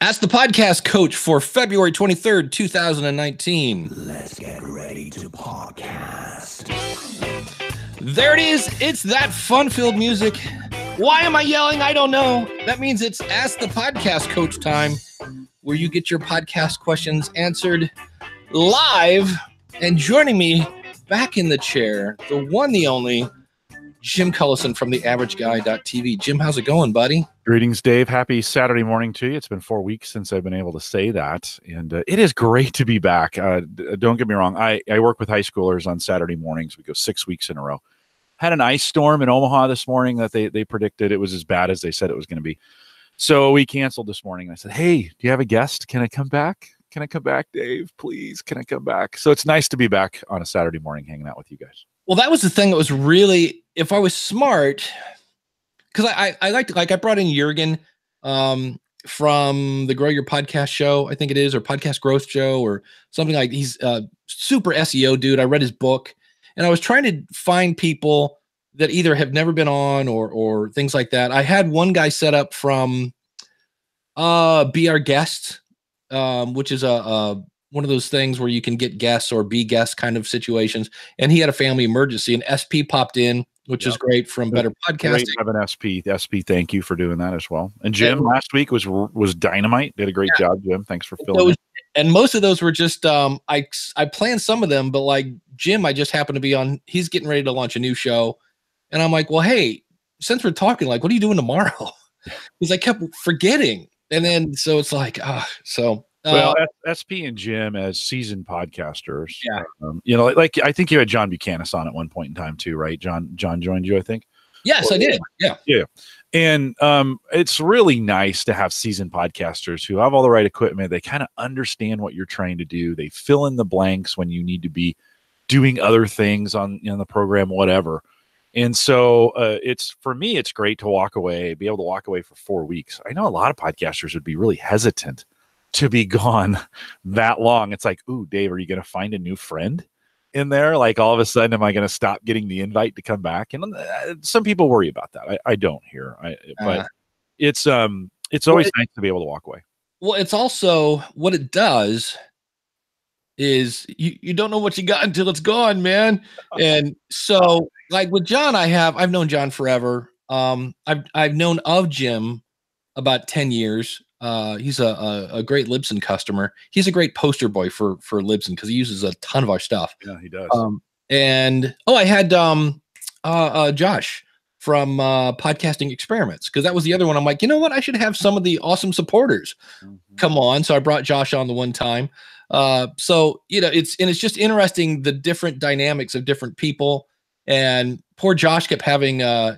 Ask the podcast coach for February 23rd, 2019. Let's get ready to podcast. There it is. It's that fun-filled music. Why am I yelling? I don't know. That means it's Ask the Podcast Coach time, where you get your podcast questions answered live. And joining me back in the chair, the one, the only, Jim Cullison from theaverageguy.tv. Jim, how's it going, buddy? Greetings, Dave. Happy Saturday morning to you. It's been 4 weeks since I've been able to say that, and it is great to be back. Don't get me wrong. I work with high schoolers on Saturday mornings. We go 6 weeks in a row. Had an ice storm in Omaha this morning that they predicted. It was as bad as they said it was going to be. So we canceled this morning. I said, hey, do you have a guest? Can I come back? Can I come back, Dave? Please, can I come back? So it's nice to be back on a Saturday morning hanging out with you guys. Well, that was the thing that was really, if I was smart, because I liked, like I brought in Jurgen from the Grow Your Podcast show, I think it is, or Podcast Growth Show, or something like. He's a super SEO dude. I read his book, and I was trying to find people that either have never been on or things like that. I had one guy set up from Be Our Guest, which is a one of those things where you can get guests or be guests kind of situations. And he had a family emergency, and SP popped in, which is great from Better Podcasting. Great to have an SP. Thank you for doing that as well. And Jim last week was dynamite. Did a great job, Jim. Thanks for filling it. And most of those were just, I planned some of them, but like Jim, I just happened to be on, he's getting ready to launch a new show. And I'm like, well, hey, since we're talking, like, what are you doing tomorrow? Because I kept forgetting. And then, so it's like, well, SP and Jim as seasoned podcasters. Yeah. Like I think you had John Buchanan on at one point in time too, right? John joined you, I think. Yes, I did. Yeah. Yeah. And it's really nice to have seasoned podcasters who have all the right equipment. They kind of understand what you're trying to do. They fill in the blanks when you need to be doing other things on the program, whatever. And so for me, it's great to be able to walk away for 4 weeks. I know a lot of podcasters would be really hesitant to be gone that long. It's like, ooh, Dave, are you going to find a new friend in there? Like all of a sudden, am I going to stop getting the invite to come back? And some people worry about that. I don't here, but it's always nice to be able to walk away. Well, it's also what it does is you don't know what you got until it's gone, man. And so like with John, I've known John forever. I've known of Jim about 10 years. He's a great Libsyn customer. He's a great poster boy for Libsyn because he uses a ton of our stuff. Yeah, he does. I had Josh from Podcasting Experiments, because that was the other one. I'm like, you know what? I should have some of the awesome supporters come on. So I brought Josh on the one time. So it's just interesting, the different dynamics of different people. And poor Josh kept having I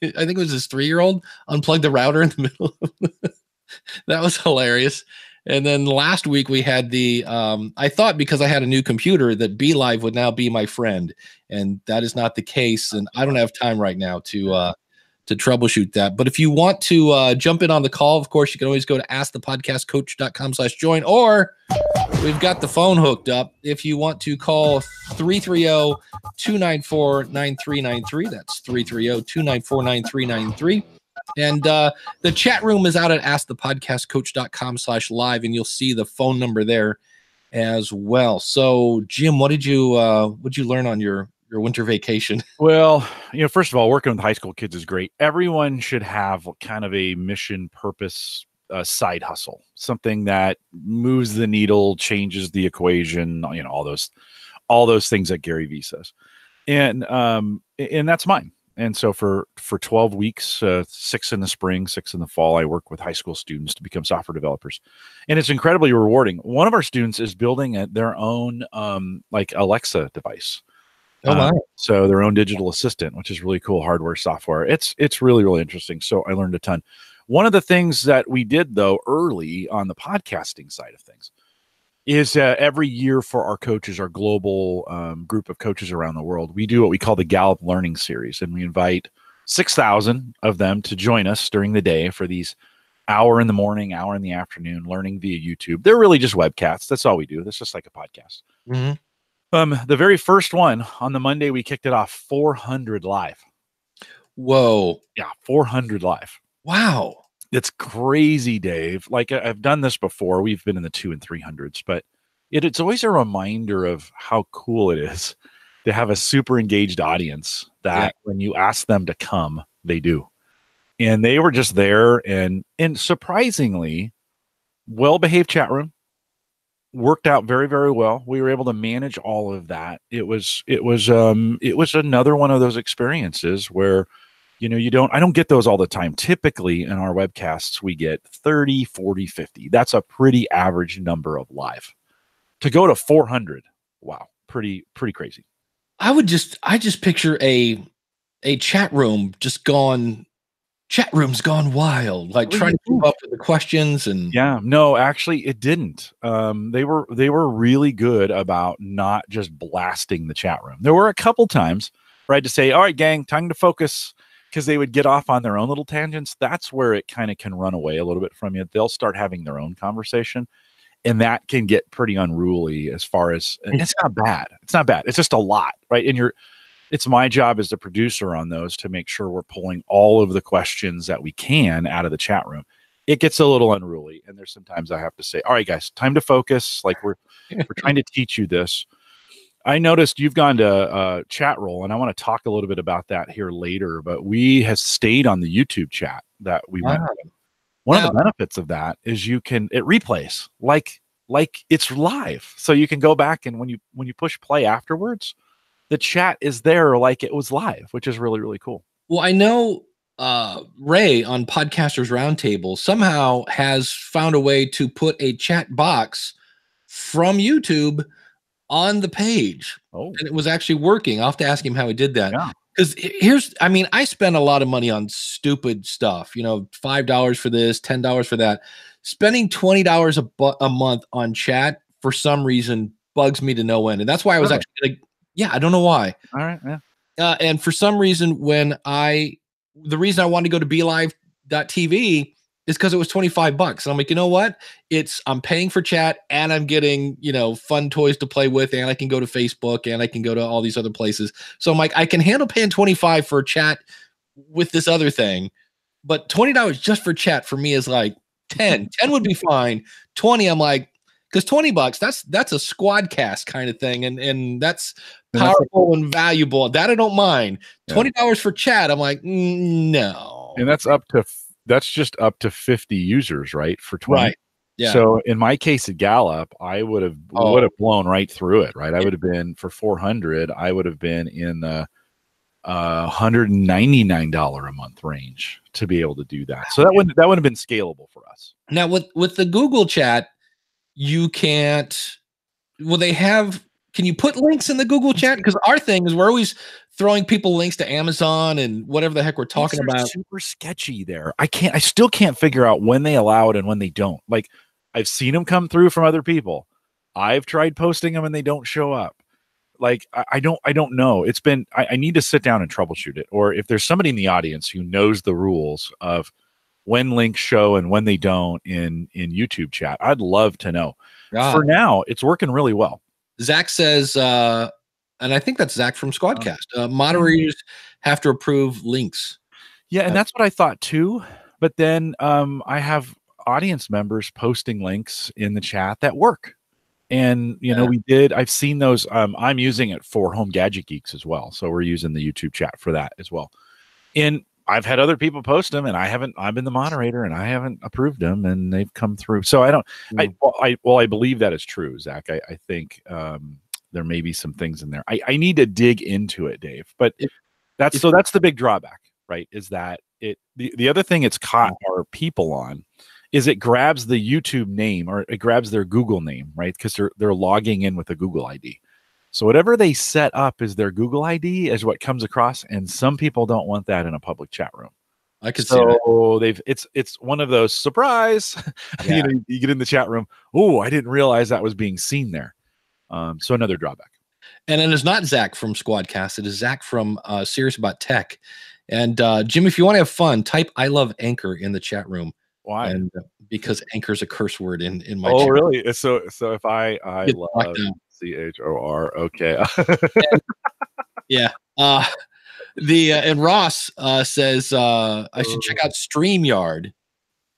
think it was his 3-year-old unplug the router in the middle of that was hilarious. And then last week we had I thought because I had a new computer that Be Live would now be my friend, and that is not the case. And I don't have time right now to troubleshoot that. But if you want to jump in on the call, of course, you can always go to askthepodcastcoach.com/join, or we've got the phone hooked up. If you want to call 330-294-9393, that's 330-294-9393. And the chat room is out at askthepodcastcoach.com/live, and you'll see the phone number there as well. So, Jim, what'd you learn on your winter vacation? Well, first of all, working with high school kids is great. Everyone should have kind of a mission purpose side hustle, something that moves the needle, changes the equation, all those things that Gary Vee says. And that's mine. And so for 12 weeks, 6 in the spring, 6 in the fall, I work with high school students to become software developers. And it's incredibly rewarding. One of our students is building their own like Alexa device. Oh, wow. So their own digital assistant, which is really cool, hardware, software. It's really, really interesting. So I learned a ton. One of the things that we did, though, early on the podcasting side of things is every year for our coaches, our global group of coaches around the world, we do what we call the Gallup Learning Series. And we invite 6,000 of them to join us during the day for these hour in the morning, hour in the afternoon, learning via YouTube. They're really just webcasts. That's all we do. That's just like a podcast. Mm-hmm. The very first one on the Monday, we kicked it off 400 live. Whoa. Yeah, 400 live. Wow. It's crazy, Dave. Like I've done this before. We've been in the 200 and 300s, but it's always a reminder of how cool it is to have a super engaged audience that when you ask them to come, they do. And they were just there and surprisingly well-behaved chat room. Worked out very, very well. We were able to manage all of that. It was another one of those experiences where, I don't get those all the time. Typically in our webcasts, we get 30, 40, 50. That's a pretty average number of live. To go to 400, wow, pretty crazy. I just picture a chat room chat room's gone wild, like trying to keep up with the questions and no, actually it didn't. They were really good about not just blasting the chat room. There were a couple times where I had to say, all right, gang, time to focus, because they would get off on their own little tangents. That's where it kind of can run away a little bit from you. They'll start having their own conversation, and that can get pretty unruly as far as it's not bad. It's not bad. It's just a lot, right? And it's my job as the producer on those to make sure we're pulling all of the questions that we can out of the chat room. It gets a little unruly, and there's sometimes I have to say, all right, guys, time to focus. Like we're trying to teach you this. I noticed you've gone to chat roll, and I want to talk a little bit about that here later, but we have stayed on the YouTube chat that we went. One of the benefits of that is it replays like it's live. So you can go back, and when you push play afterwards, the chat is there like it was live, which is really, really cool. Well, I know Ray on Podcasters Roundtable somehow has found a way to put a chat box from YouTube on the page. And it was actually working. I'll have to ask him how he did that. Because I spend a lot of money on stupid stuff, $5 for this, $10 for that. Spending $20 a month on chat for some reason bugs me to no end. And that's why I was actually like, I don't know why. All right. Yeah. And for some reason, the reason I wanted to go to BeLive.tv is because it was $25. And I'm like, you know what? I'm paying for chat, and I'm getting, fun toys to play with, and I can go to Facebook, and I can go to all these other places. So I'm like, I can handle paying $25 for chat with this other thing, but $20 just for chat for me is like 10. 10 would be fine. 20, I'm like, because $20, that's a squad cast kind of thing, and that's powerful and valuable. That I don't mind. $20 for chat, I'm like, no. And that's just up to 50 users, right? For 20. Right. Yeah. So in my case at Gallup, I would have blown right through it, right? I would have been for 400. I would have been in the $199 a month range to be able to do that. So that would have been scalable for us. Now with the Google chat, you can't. Can you put links in the Google chat? Because our thing is we're always throwing people links to Amazon and whatever the heck we're talking about. Super sketchy there. I still can't figure out when they allow it and when they don't. Like I've seen them come through from other people. I've tried posting them and they don't show up. Like I don't know. It's been I need to sit down and troubleshoot it. Or if there's somebody in the audience who knows the rules of when links show and when they don't in YouTube chat, I'd love to know. For now, it's working really well. Zach says, and I think that's Zach from Squadcast, moderators have to approve links. Yeah, and that's what I thought too. But then I have audience members posting links in the chat that work. And, I've seen those. I'm using it for Home Gadget Geeks as well. So we're using the YouTube chat for that as well. And I've had other people post them, and I've been the moderator, and I haven't approved them, and they've come through. So I believe that is true, Zach. I think there may be some things in there. I need to dig into it, Dave. But that's the big drawback, right? Is that the other thing it's caught our people on is it grabs the YouTube name, or it grabs their Google name, right? Because they're logging in with a Google ID. So whatever they set up as their Google ID is what comes across, and some people don't want that in a public chat room. I could see that. It's one of those surprise. Yeah. You get in the chat room. Oh, I didn't realize that was being seen there. So another drawback. And it is not Zach from Squadcast. It is Zach from Serious About Tech. And Jim, if you want to have fun, type "I love Anchor" in the chat room. Why? And because Anchor is a curse word in my chat. Oh, really? So if I love CHOR, okay. Yeah. And Ross says I should check out StreamYard.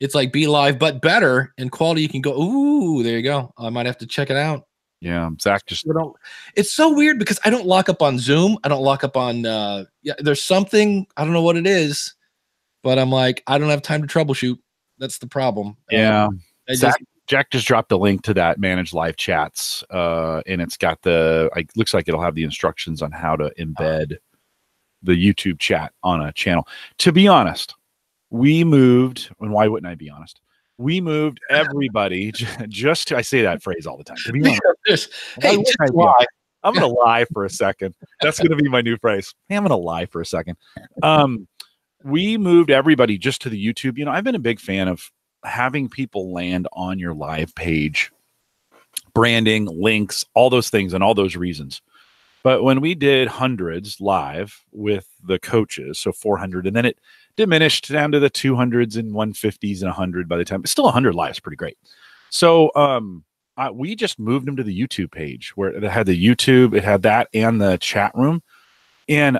It's like Be Live, but better in quality. You can go, ooh, there you go. I might have to check it out. Yeah, Zach just. It's so weird because I don't lock up on Zoom. I don't lock up on. There's something, I don't know what it is, but I'm like, I don't have time to troubleshoot. That's the problem. Yeah, Jack just dropped a link to that manage live chats, and it's got looks like it'll have the instructions on how to embed the YouTube chat on a channel. To be honest, we moved, and why wouldn't I be honest? We moved everybody just to, I say that phrase all the time. To be honest, hey, I'm going to lie for a second. That's going to be my new phrase. Hey, I'm going to lie for a second. We moved everybody just to the YouTube. You know, I've been a big fan of having people land on your live page, branding, links, all those things, and all those reasons. But when we did hundreds live with the coaches, so 400, and then it diminished down to the 200s and 150s and 100 by the time, but still 100 live is pretty great. So we just moved them to the YouTube page where it had the YouTube, it had that and the chat room. And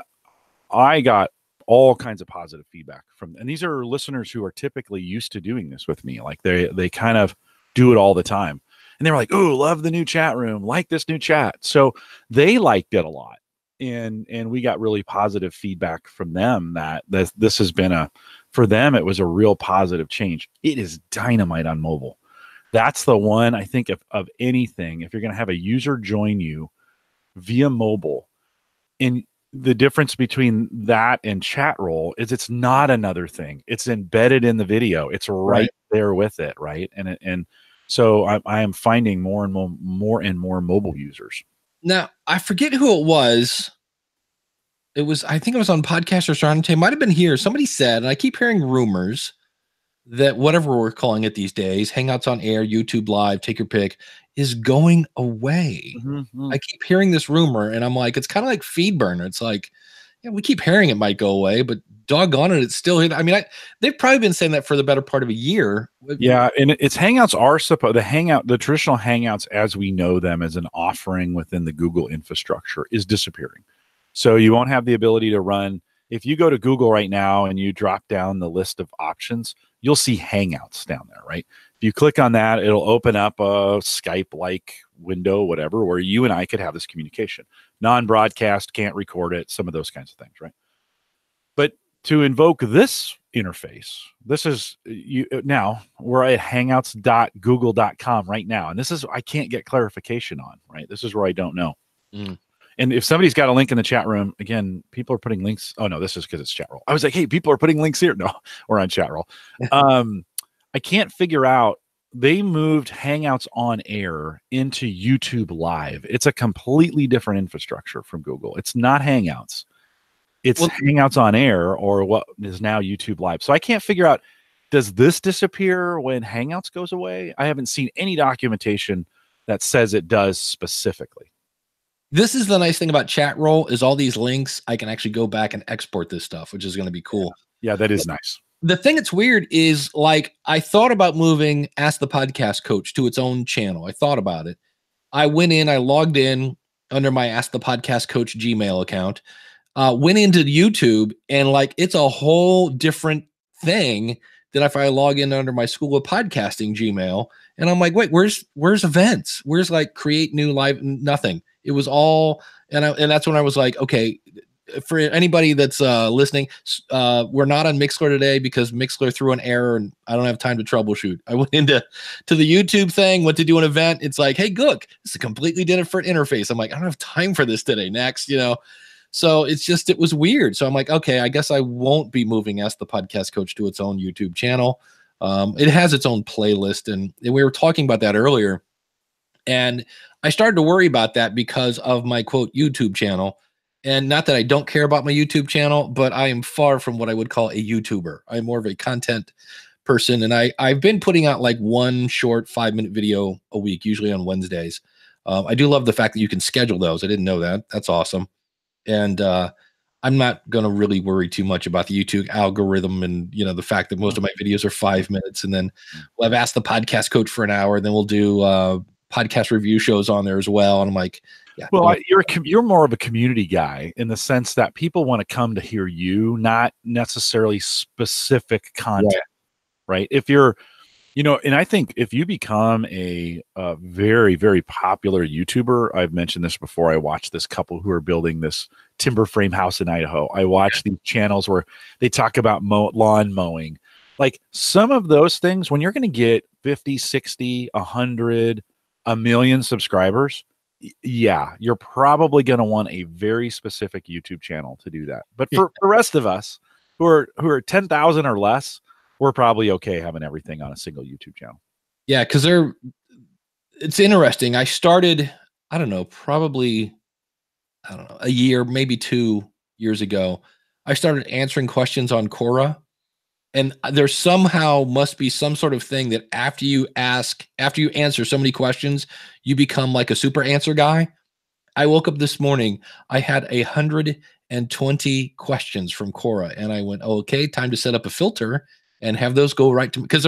I got all kinds of positive feedback from, and these are listeners who are typically used to doing this with me. Like they kind of do it all the time. And they were like, oh, love the new chat room, like this new chat. So they liked it a lot. And we got really positive feedback from them that this has been for them, it was a real positive change. It is dynamite on mobile. That's the one I think of anything. If you're going to have a user join you via mobile, and the difference between that and chat roll is it's not another thing. It's embedded in the video. It's right there with it, right? And so I am finding more and more mobile users. Now, I forget who it was. I think it was on Podcasters Roundtable. It might have been here. Somebody said, and I keep hearing rumors that whatever we're calling it these days, Hangouts on Air, YouTube Live, take your pick, is going away. Mm-hmm. I keep hearing this rumor, and I'm like, it's kind of like FeedBurner. It's like, yeah, we keep hearing it might go away, but doggone it, it's still here. I mean, they've probably been saying that for the better part of a year. Yeah, and it's Hangouts are supposed the traditional Hangouts as we know them as an offering within the Google infrastructure is disappearing. So you won't have the ability to run. If you go to Google right now and you drop down the list of options, you'll see Hangouts down there, right? If you click on that, it'll open up a Skype-like window, whatever, where you and I could have this communication. Non-broadcast, can't record it, some of those kinds of things, right? But to invoke this interface, this is now we're at hangouts.google.com right now. And this is, I can't get clarification on, right? This is where I don't know. And if somebody's got a link in the chat room, again, people are putting links. Oh no, this is because it's chat roll. I was like, hey, people are putting links here. No, we're on chat roll. I can't figure out. They moved Hangouts on Air into YouTube Live. It's a completely different infrastructure from Google. It's not Hangouts. It's Hangouts on Air, or what is now YouTube Live. So I can't figure out, does this disappear when Hangouts goes away? I haven't seen any documentation that says it does specifically. This is the nice thing about chat roll is all these links, I can actually go back and export this stuff, which is going to be cool. Yeah, that is nice. The thing that's weird is, like, I thought about moving Ask the Podcast Coach to its own channel. I thought about it. I went in, I logged in under my Ask the Podcast Coach Gmail account, went into YouTube, and like, it's a whole different thing than if I log in under my School of Podcasting Gmail. And I'm like, wait, where's events? Where's like create new live? Nothing. It was all, and that's when I was like, okay, for anybody that's listening, we're not on Mixlr today because Mixlr threw an error and I don't have time to troubleshoot. I went into the YouTube thing, went to do an event. It's like, hey, look, it's a completely different interface. I'm like, I don't have time for this today. Next, So it's just, it was weird. So I'm like, okay, I guess I won't be moving Ask the Podcast Coach to its own YouTube channel. It has its own playlist, and we were talking about that earlier. And I started to worry about that because of my quote YouTube channel. And not that I don't care about my YouTube channel, but I am far from what I would call a YouTuber. I'm more of a content person. And I've been putting out like one short 5-minute video a week, usually on Wednesdays. I do love the fact that you can schedule those. I didn't know that. That's awesome. And I'm not going to really worry too much about the YouTube algorithm and, the fact that most of my videos are 5 minutes. And then I've asked the podcast coach for an hour. Then we'll do podcast review shows on there as well. And I'm like, yeah. Well, you're more of a community guy in the sense that people want to come to hear you, not necessarily specific content. right? If you're, and I think if you become a very, very popular YouTuber, I've mentioned this before. I watch this couple who are building this timber frame house in Idaho. I watch these channels where they talk about lawn mowing. Like some of those things, when you're going to get 50, 60, 100, a million subscribers, yeah, you're probably going to want a very specific YouTube channel to do that. But for the rest of us who are 10,000 or less, we're probably okay having everything on a single YouTube channel. Yeah, because it's interesting. I started, I don't know, a year, maybe 2 years ago. I started answering questions on Quora. And there somehow must be some sort of thing that after you answer so many questions, you become like a super answer guy. I woke up this morning, I had 120 questions from Quora, and I went, oh, okay, time to set up a filter and have those go right to me. Because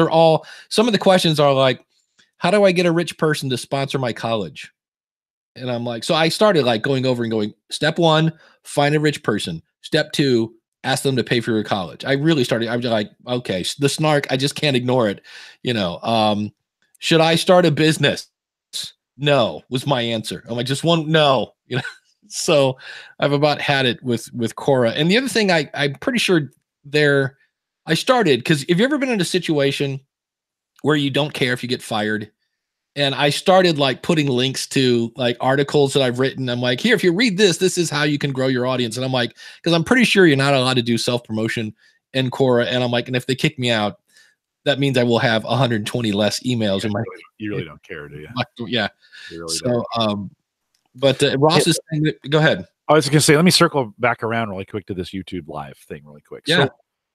some of the questions are like, how do I get a rich person to sponsor my college? And I'm like, so I started like going over and going, step 1, find a rich person. Step 2, ask them to pay for your college. I really started. I'm like, okay, the snark, I just can't ignore it. Should I start a business? No, was my answer. I'm like, just one, no. So I've about had it with Quora. And the other thing I'm pretty sure I started, because have you ever been in a situation where you don't care if you get fired? And I started like putting links to like articles that I've written. I'm like, here, if you read this is how you can grow your audience. And I'm like, because I'm pretty sure you're not allowed to do self-promotion in Quora. And I'm like, and if they kick me out, that means I will have 120 less emails. Yeah, you really don't care, do you? Yeah. You really so, but Ross is saying that, go ahead. I was going to say, let me circle back around really quick to this YouTube live thing really quick. Yeah. So,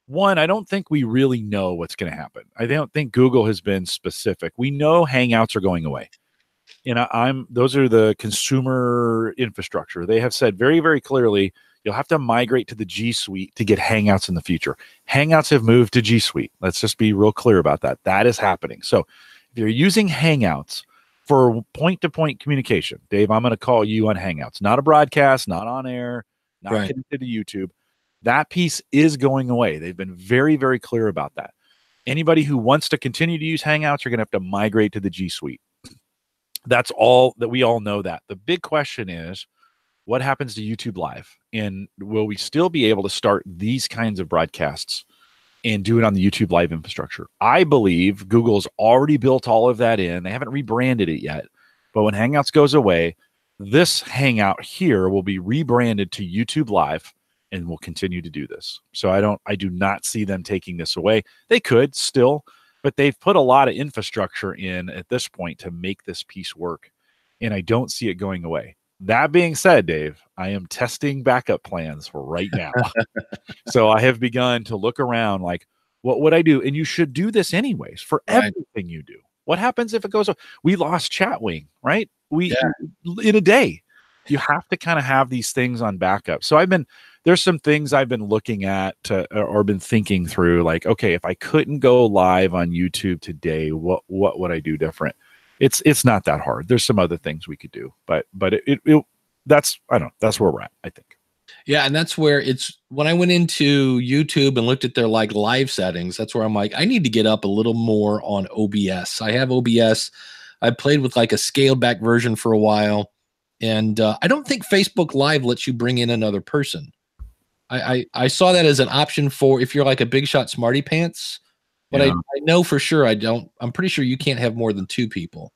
one, I don't think we really know what's going to happen. I don't think Google has been specific. We know Hangouts are going away. Those are the consumer infrastructure. They have said very, very clearly, you'll have to migrate to the G Suite to get Hangouts in the future. Hangouts have moved to G Suite. Let's just be real clear about that. That is happening. So if you're using Hangouts for point-to-point communication, Dave, I'm going to call you on Hangouts, not a broadcast, not on air, not connected to YouTube. That piece is going away. They've been very, very clear about that. Anybody who wants to continue to use Hangouts are going to have to migrate to the G Suite. That's all that we all know that. The big question is, what happens to YouTube Live? And will we still be able to start these kinds of broadcasts and do it on the YouTube Live infrastructure? I believe Google's already built all of that in. They haven't rebranded it yet. But when Hangouts goes away, this Hangout here will be rebranded to YouTube Live, and will continue to do this. So I do not see them taking this away. They could still, but they've put a lot of infrastructure in at this point to make this piece work. And I don't see it going away. That being said, Dave, I am testing backup plans for right now. So I have begun to look around like, what would I do? And you should do this anyways for everything you do. What happens if it goes? We lost Chatwing, right? In a day. You have to kind of have these things on backup. So there's some things I've been looking at or been thinking through, like, okay, if I couldn't go live on YouTube today, what would I do different? It's not that hard. There's some other things we could do, but that's where we're at, I think. Yeah, and that's where when I went into YouTube and looked at their like live settings, that's where I'm like, I need to get up a little more on OBS. I have OBS. I played with like a scaled back version for a while. And I don't think Facebook Live lets you bring in another person. I saw that as an option for if you're like a big shot smarty pants, but I know for sure I'm pretty sure you can't have more than 2 people.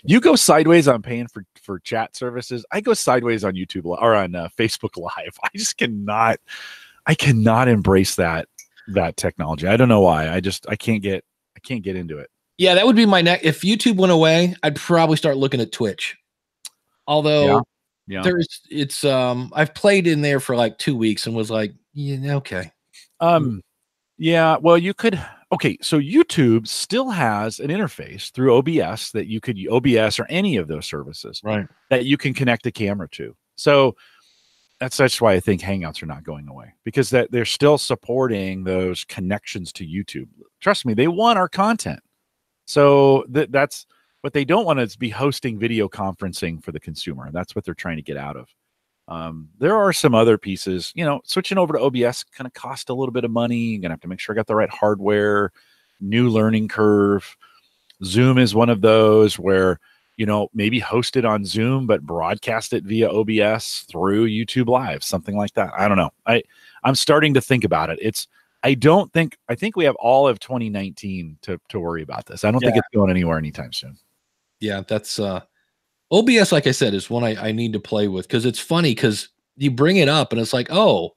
You go sideways on paying for chat services. I go sideways on YouTube or on Facebook Live. I cannot embrace that technology. I don't know why. I can't get into it. Yeah, that would be my next. If YouTube went away, I'd probably start looking at Twitch. Although I've played in there for like 2 weeks and was like, yeah, okay. Yeah, well, you could. Okay, so YouTube still has an interface through OBS that you could OBS or any of those services, right? That you can connect the camera to. So that's why I think Hangouts are not going away, because that they're still supporting those connections to YouTube. Trust me, they want our content. So that's. What they don't want to be hosting video conferencing for the consumer. And that's what they're trying to get out of. There are some other pieces, switching over to OBS kind of cost a little bit of money. You're going to have to make sure I got the right hardware. new learning curve. Zoom is one of those where, maybe host it on Zoom, but broadcast it via OBS through YouTube Live, something like that. I don't know. I'm starting to think about it. I think we have all of 2019 to worry about this. I don't think it's going anywhere anytime soon. Yeah, that's OBS, like I said, is one I need to play with, because it's funny because you bring it up and it's like, oh,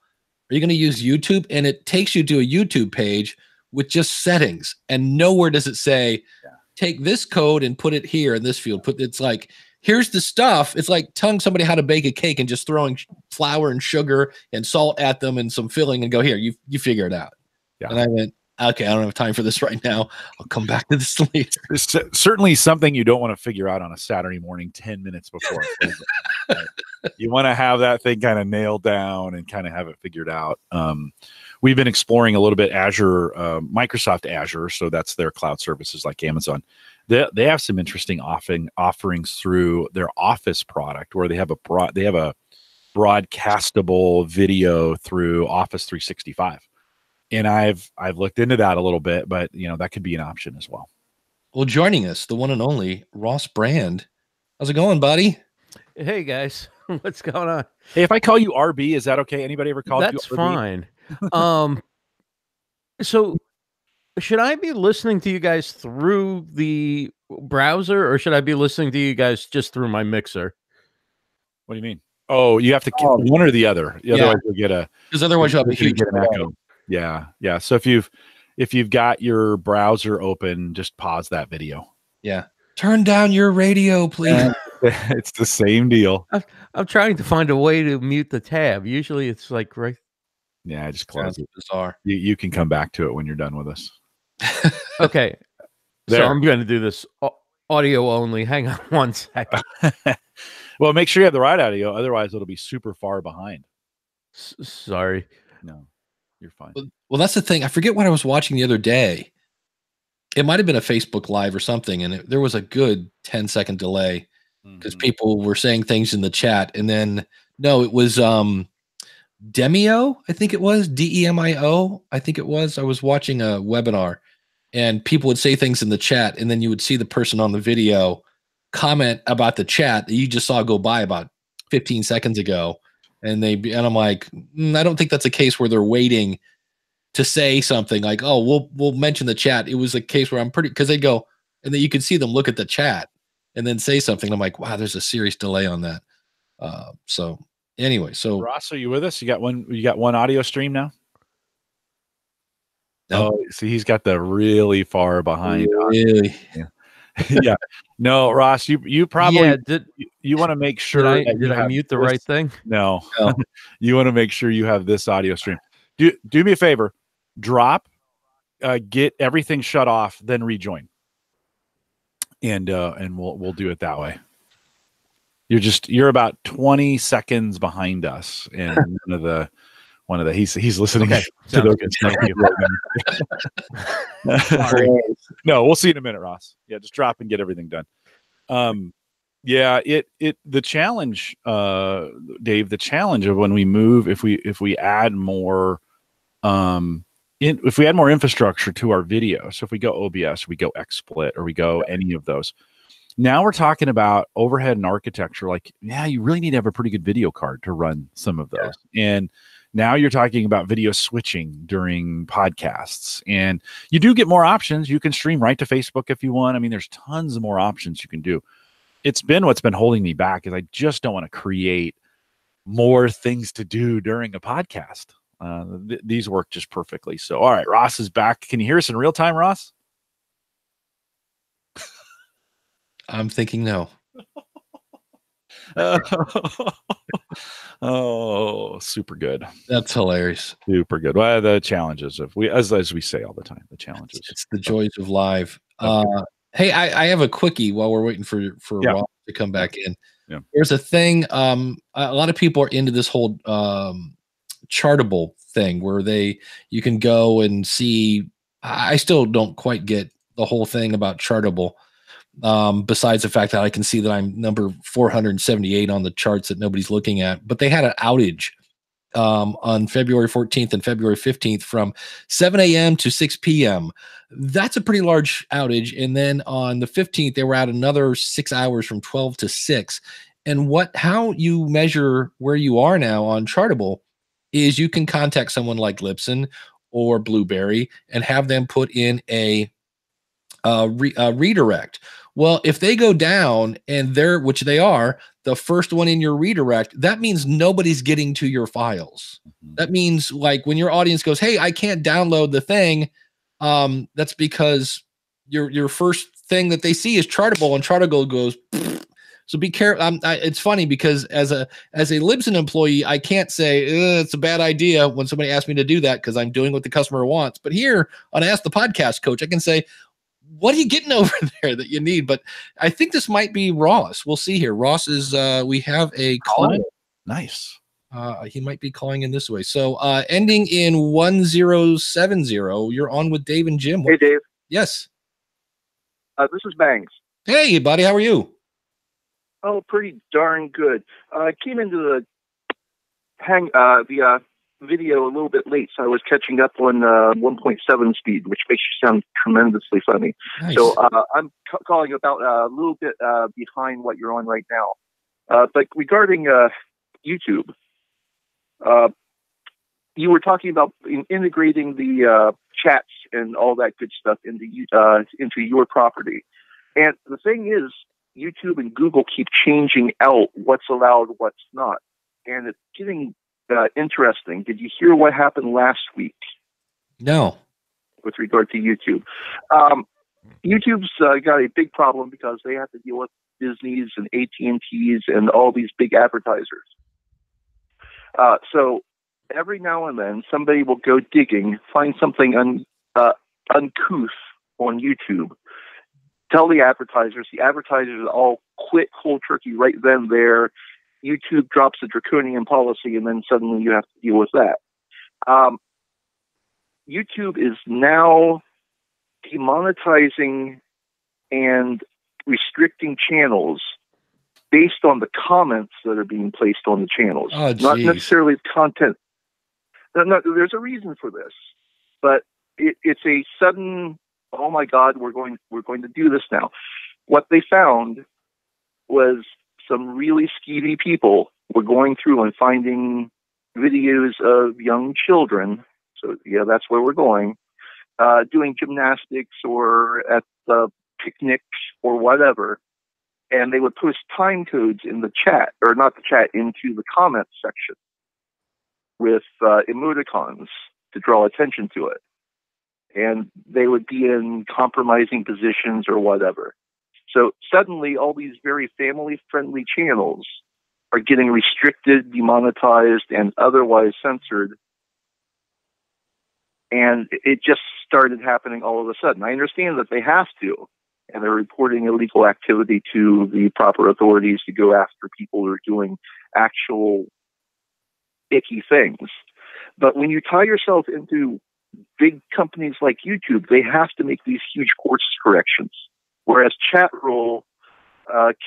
are you going to use YouTube? And it takes you to a YouTube page with just settings, and nowhere does it say, take this code and put it here in this field. It's like, here's the stuff. It's like telling somebody how to bake a cake and just throwing flour and sugar and salt at them and some filling and go, here, you figure it out. Yeah. And I went, okay, I don't have time for this right now. I'll come back to this later. It's certainly something you don't want to figure out on a Saturday morning, 10 minutes before. You want to have that thing kind of nailed down and kind of have it figured out. We've been exploring a little bit Azure, Microsoft Azure. So that's their cloud services like Amazon. They have some interesting offerings through their Office product, where they have a broadcastable video through Office 365. And I've looked into that a little bit, but that could be an option as well. Well, joining us, the one and only Ross Brand. How's it going, buddy? Hey guys, what's going on? Hey, if I call you RB, is that okay? Anybody ever call you RB? That's fine. So should I be listening to you guys through the browser, or should I be listening to you guys just through my mixer? What do you mean? Oh, you have to one or the other. Otherwise you'll get otherwise you'll have a huge echo. Yeah. So if you've got your browser open, just pause that video. Yeah. Turn down your radio, please. It's the same deal. I'm trying to find a way to mute the tab. Usually it's like right. Yeah, I just close it. Bizarre. You can come back to it when you're done with us. Okay. So I'm going to do this audio only. Hang on one second. Well, make sure you have the right audio. Otherwise, it'll be super far behind. Sorry. No, you're fine. Well, that's the thing. I forget what I was watching the other day. It might have been a Facebook Live or something, and there was a good 10-second delay because people were saying things in the chat. And then, no, it was Demio, I think it was, DEMIO, I think it was. I was watching a webinar, and people would say things in the chat, and then you would see the person on the video comment about the chat that you just saw go by about 15 seconds ago. And I'm like, I don't think that's a case where they're waiting to say something like, oh, we'll mention the chat. It was a case where because they go, and then you could see them look at the chat and then say something. I'm like, wow, there's a serious delay on that. So anyway, Ross, are you with us? You got one audio stream now? No. Oh, see, he's got the really far behind. Really? Yeah. No, Ross, you probably you want to make sure did I mute the right thing? No. You want to make sure you have this audio stream. Do me a favor. Drop, get everything shut off, then rejoin. And we'll do it that way. You're about 20 seconds behind us, and one of the he's listening to those. Sorry. No, we'll see you in a minute, Ross. Yeah, just drop and get everything done. The challenge, Dave, the challenge of when we move, if we add more if we add more infrastructure to our video, so if we go OBS, we go XSplit, or we go any of those, now we're talking about overhead and architecture. Like, you really need to have a pretty good video card to run some of those. And now you're talking about video switching during podcasts, and you do get more options. You can stream right to Facebook if you want. I mean, there's tons of more options you can do. It's been what's been holding me back, is I just don't want to create more things to do during a podcast. These work just perfectly. So, all right, Ross is back. Can you hear us in real time, Ross? I'm thinking no. Oh, super good. That's hilarious. Super good. Well, the challenges of as we say all the time, the challenges. It's the joys of live. Hey, I have a quickie while we're waiting for Ross to come back in. Yeah. There's a thing. A lot of people are into this whole Chartable thing where you can go and see. I still don't quite get the whole thing about Chartable. Besides the fact that I can see that I'm number 478 on the charts that nobody's looking at, but they had an outage on February 14th and February 15th from 7 a.m. to 6 p.m. That's a pretty large outage. And then on the 15th, they were out another 6 hours from 12 to 6. And how you measure where you are now on Chartable is you can contact someone like Libsyn or Blueberry and have them put in a redirect. Well, if they go down and which they are, the first one in your redirect, that means nobody's getting to your files. That means like when your audience goes, hey, I can't download the thing, that's because your first thing that they see is Chartable, and Chartable goes. So be careful. It's funny because as a Libsyn employee, I can't say it's a bad idea when somebody asks me to do that because I'm doing what the customer wants. But here on Ask the Podcast Coach, I can say, what are you getting over there that you need? But I think this might be Ross. We'll see here. Ross is, we have a call. Nice. He might be calling in this way. So ending in 1070, you're on with Dave and Jim. Hey, Dave. Yes. This is Bangs. Hey, buddy. How are you? Oh, pretty darn good. I came into the video a little bit late, so I was catching up on 1.7 speed, which makes you sound tremendously funny. Nice. So I'm calling about a little bit behind what you're on right now. But regarding YouTube, you were talking about integrating the chats and all that good stuff into your property. And the thing is, YouTube and Google keep changing out what's allowed, what's not. And it's getting interesting. Did you hear what happened last week? No. With regard to YouTube. YouTube's got a big problem because they have to deal with Disney's and AT&T's and all these big advertisers. So every now and then, somebody will go digging, find something uncouth on YouTube, tell the advertisers all quit cold turkey right then there. YouTube drops a draconian policy, and then suddenly you have to deal with that. YouTube is now demonetizing and restricting channels based on the comments that are being placed on the channels, not necessarily the content. No, there's a reason for this, but it's a sudden, oh my God, we're going to do this now. What they found was some really skeevy people were going through and finding videos of young children. So yeah, that's where we're going, doing gymnastics or at the picnics or whatever. And they would post time codes in the chat, or not the chat, into the comments section with emoticons to draw attention to it. And they would be in compromising positions or whatever. So suddenly all these very family-friendly channels are getting restricted, demonetized, and otherwise censored. And it just started happening all of a sudden. I understand that they have to, and they're reporting illegal activity to the proper authorities to go after people who are doing actual icky things. But when you tie yourself into big companies like YouTube, they have to make these huge course corrections, whereas Chatroll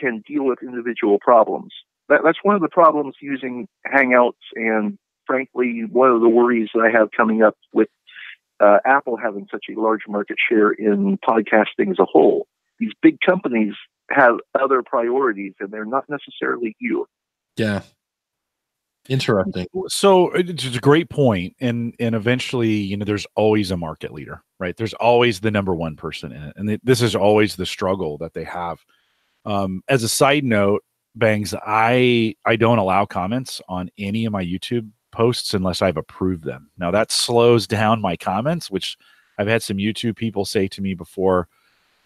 can deal with individual problems. That's one of the problems using Hangouts, and frankly, one of the worries that I have coming up with Apple having such a large market share in podcasting as a whole. These big companies have other priorities, and they're not necessarily you. Yeah. Interesting. So it's a great point. And eventually, there's always a market leader, right? There's always the number one person in it. And this is always the struggle that they have. As a side note, Bangs, I don't allow comments on any of my YouTube posts unless I've approved them. Now that slows down my comments, which I've had some YouTube people say to me before,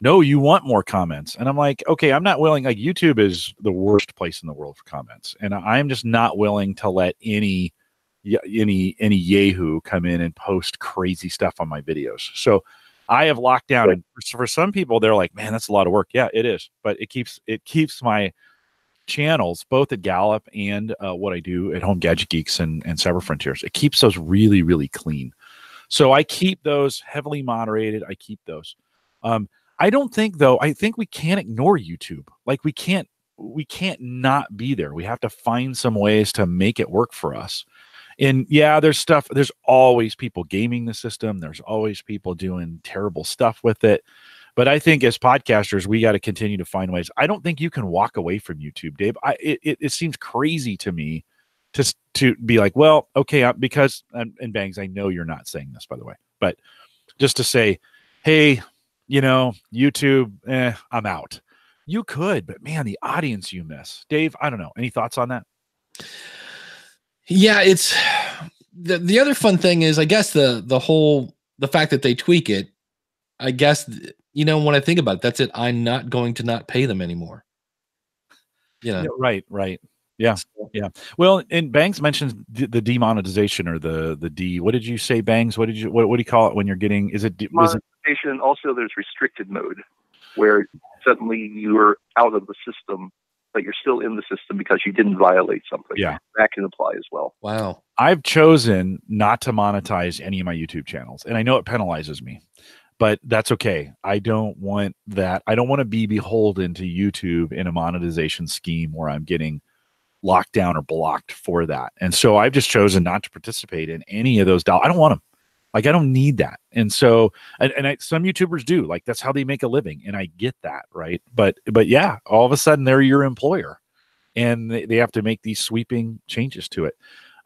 no, you want more comments. And I'm like, okay, I'm not willing. Like, YouTube is the worst place in the world for comments. And I'm just not willing to let any yahoo come in and post crazy stuff on my videos. So I have locked down. And for some people, they're like, man, that's a lot of work. Yeah, it is. But it keeps my channels, both at Gallup and what I do at Home Gadget Geeks and Cyber Frontiers, it keeps those really, really clean. So I keep those heavily moderated. I keep those. I don't think, though, I think we can't ignore YouTube. Like, we can't not be there. We have to find some ways to make it work for us. And yeah, there's stuff, there's always people gaming the system. There's always people doing terrible stuff with it. But I think as podcasters, we got to continue to find ways. I don't think you can walk away from YouTube, Dave. It seems crazy to me to be like, well, okay, because, and Bangs, I know you're not saying this, by the way, but just to say, hey, you know, YouTube, I'm out. You could, but man, the audience you miss. Dave, I don't know. Any thoughts on that? Yeah, it's the other fun thing is, I guess the fact that they tweak it, I guess, you know, when I think about it, that's it. I'm not going to not pay them anymore. Yeah, right. Yeah. Well, and Bangs mentioned the demonetization or the D. What did you say, Bangs? What do you call it when you're getting? Is it demonetization? Also, there's restricted mode, where suddenly you are out of the system, but you're still in the system because you didn't violate something. Yeah, that can apply as well. Wow. I've chosen not to monetize any of my YouTube channels, and I know it penalizes me, but that's okay. I don't want that. I don't want to be beholden to YouTube in a monetization scheme where I'm getting locked down or blocked for that. And so I've just chosen not to participate in any of those dollars. I don't want them. Like, I don't need that. And so, some YouTubers do, like, that's how they make a living. And I get that. Right. But yeah, all of a sudden they're your employer and they have to make these sweeping changes to it.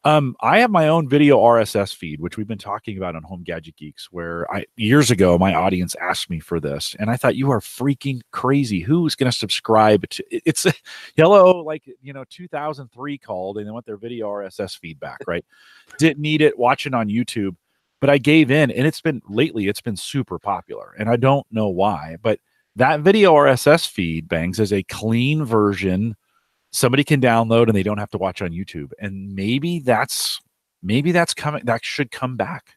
I have my own video RSS feed, which we've been talking about on Home Gadget Geeks, where years ago, my audience asked me for this. And I thought, you are freaking crazy. Who's going to subscribe to it's hello, like, 2003 called and they want their video RSS feedback, right? Didn't need it, watching on YouTube, but I gave in, and it's been super popular, and I don't know why, but that video RSS feed, Bangs, is a clean version somebody can download and they don't have to watch on YouTube. And maybe that's coming. That should come back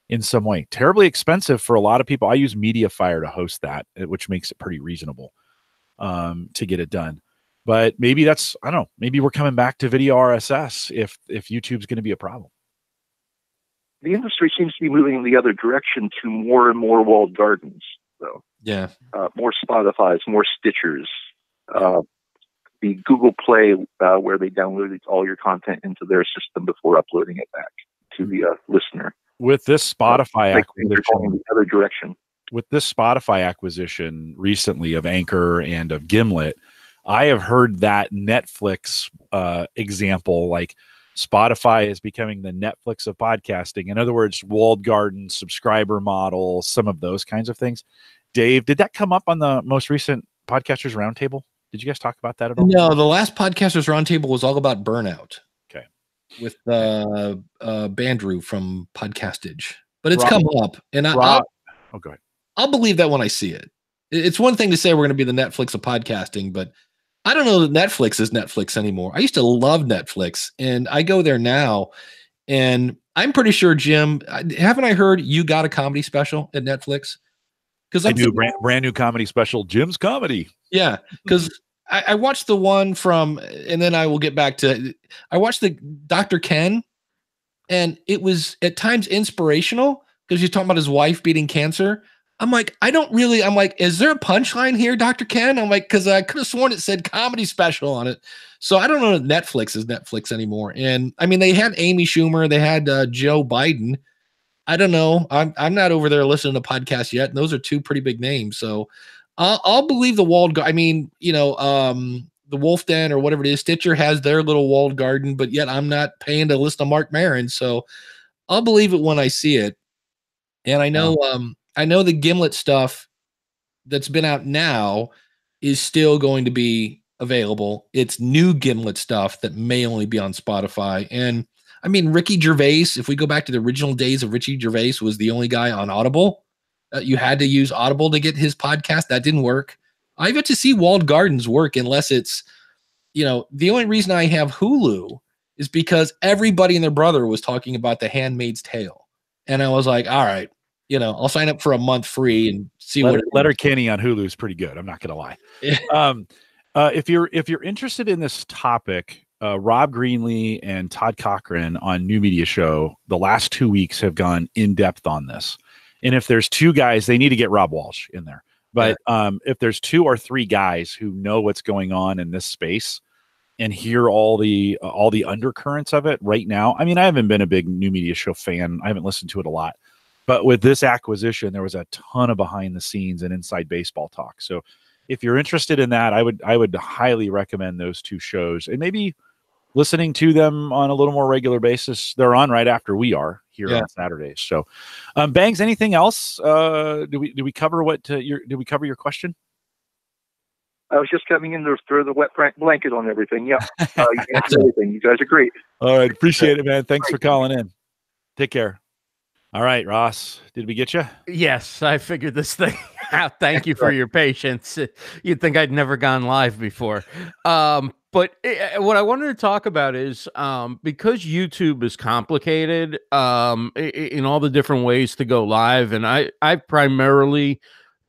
in some way. Terribly expensive for a lot of people. I use MediaFire to host that, which makes it pretty reasonable to get it done. But maybe I don't know. Maybe we're coming back to video RSS if YouTube's going to be a problem. The industry seems to be moving in the other direction to more and more walled gardens. So yeah, more Spotify's, more Stitchers. The Google Play, where they downloaded all your content into their system before uploading it back to the listener. With this Spotify acquisition, they're going the other direction. With this Spotify acquisition recently of Anchor and of Gimlet, I have heard that Netflix example, like Spotify is becoming the Netflix of podcasting. In other words, walled garden, subscriber model, some of those kinds of things. Dave, did that come up on the most recent Podcasters Roundtable? Did you guys talk about that at all? No, the last Podcasters Roundtable was all about burnout. Okay. With Bandrew from Podcastage. But it's come up. And go ahead. I'll believe that when I see it. It's one thing to say we're going to be the Netflix of podcasting, but I don't know that Netflix is Netflix anymore. I used to love Netflix, and I go there now, and I'm pretty sure, Jim, haven't I heard you got a comedy special at Netflix? Because I do brand new comedy special, Jim's Comedy. Yeah, because I watched the one from, and then I will get back to, I watched the Dr. Ken, and it was at times inspirational because he's talking about his wife beating cancer. I'm like, is there a punchline here, Dr. Ken? I'm like, because I could have sworn it said comedy special on it. So I don't know if Netflix is Netflix anymore. And I mean, they had Amy Schumer, they had Joe Biden. I don't know. I'm not over there listening to podcasts yet. And those are two pretty big names. So I'll believe the walled garden. I mean, the Wolf Den or whatever it is, Stitcher has their little walled garden, but yet I'm not paying to listen to Mark Maron. So I'll believe it when I see it. And I know, the Gimlet stuff that's been out now is still going to be available. It's new Gimlet stuff that may only be on Spotify. And I mean, Ricky Gervais, if we go back to the original days of Ricky Gervais, was the only guy on Audible. You had to use Audible to get his podcast. That didn't work. I get to see walled gardens work unless it's, the only reason I have Hulu is because everybody and their brother was talking about The Handmaid's Tale. And I was like, all right, I'll sign up for a month free and see Letterkenny on Hulu is pretty good. I'm not going to lie. If you're interested in this topic, Rob Greenlee and Todd Cochran on New Media Show, the last 2 weeks have gone in depth on this. And if there's two guys, they need to get Rob Walsh in there. But if there's 2 or 3 guys who know what's going on in this space, and hear all the undercurrents of it right now. I mean, I haven't been a big New Media Show fan. I haven't listened to it a lot, but with this acquisition, there was a ton of behind the scenes and inside baseball talk. So if you're interested in that, I would highly recommend those two shows, and maybe listening to them on a little more regular basis. They're on right after we are here on Saturdays. So, Bangs, anything else? Did we cover did we cover your question? I was just coming in to throw the wet blanket on everything. Yeah. You answered everything. You guys are great. All right. Appreciate it, man. Thanks for calling in. Take care. All right, Ross, did we get you? Yes, I figured this thing out. Thank you for your patience. You'd think I'd never gone live before. But what I wanted to talk about is because YouTube is complicated in all the different ways to go live, and I've primarily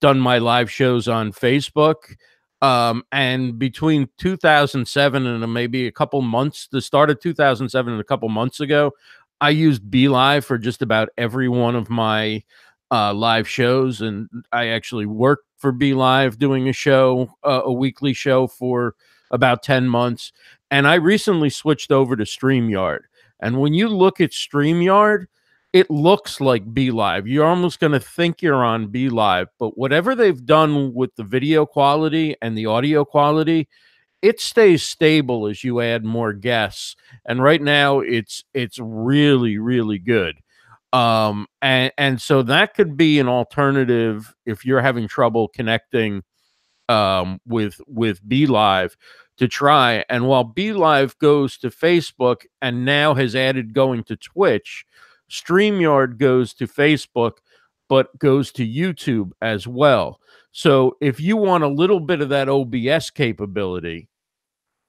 done my live shows on Facebook. And between 2007 and maybe a couple months, the start of 2007 and a couple months ago, I used BeLive for just about every one of my live shows, and I actually worked for BeLive doing a show, a weekly show for about 10 months. And I recently switched over to Streamyard. And when you look at Streamyard, it looks like BeLive. You're almost going to think you're on BeLive, but whatever they've done with the video quality and the audio quality, it stays stable as you add more guests. And right now it's really, really good. And so that could be an alternative if you're having trouble connecting with BeLive to try. And while BeLive goes to Facebook and now has added going to Twitch, StreamYard goes to Facebook but goes to YouTube as well. So if you want a little bit of that OBS capability,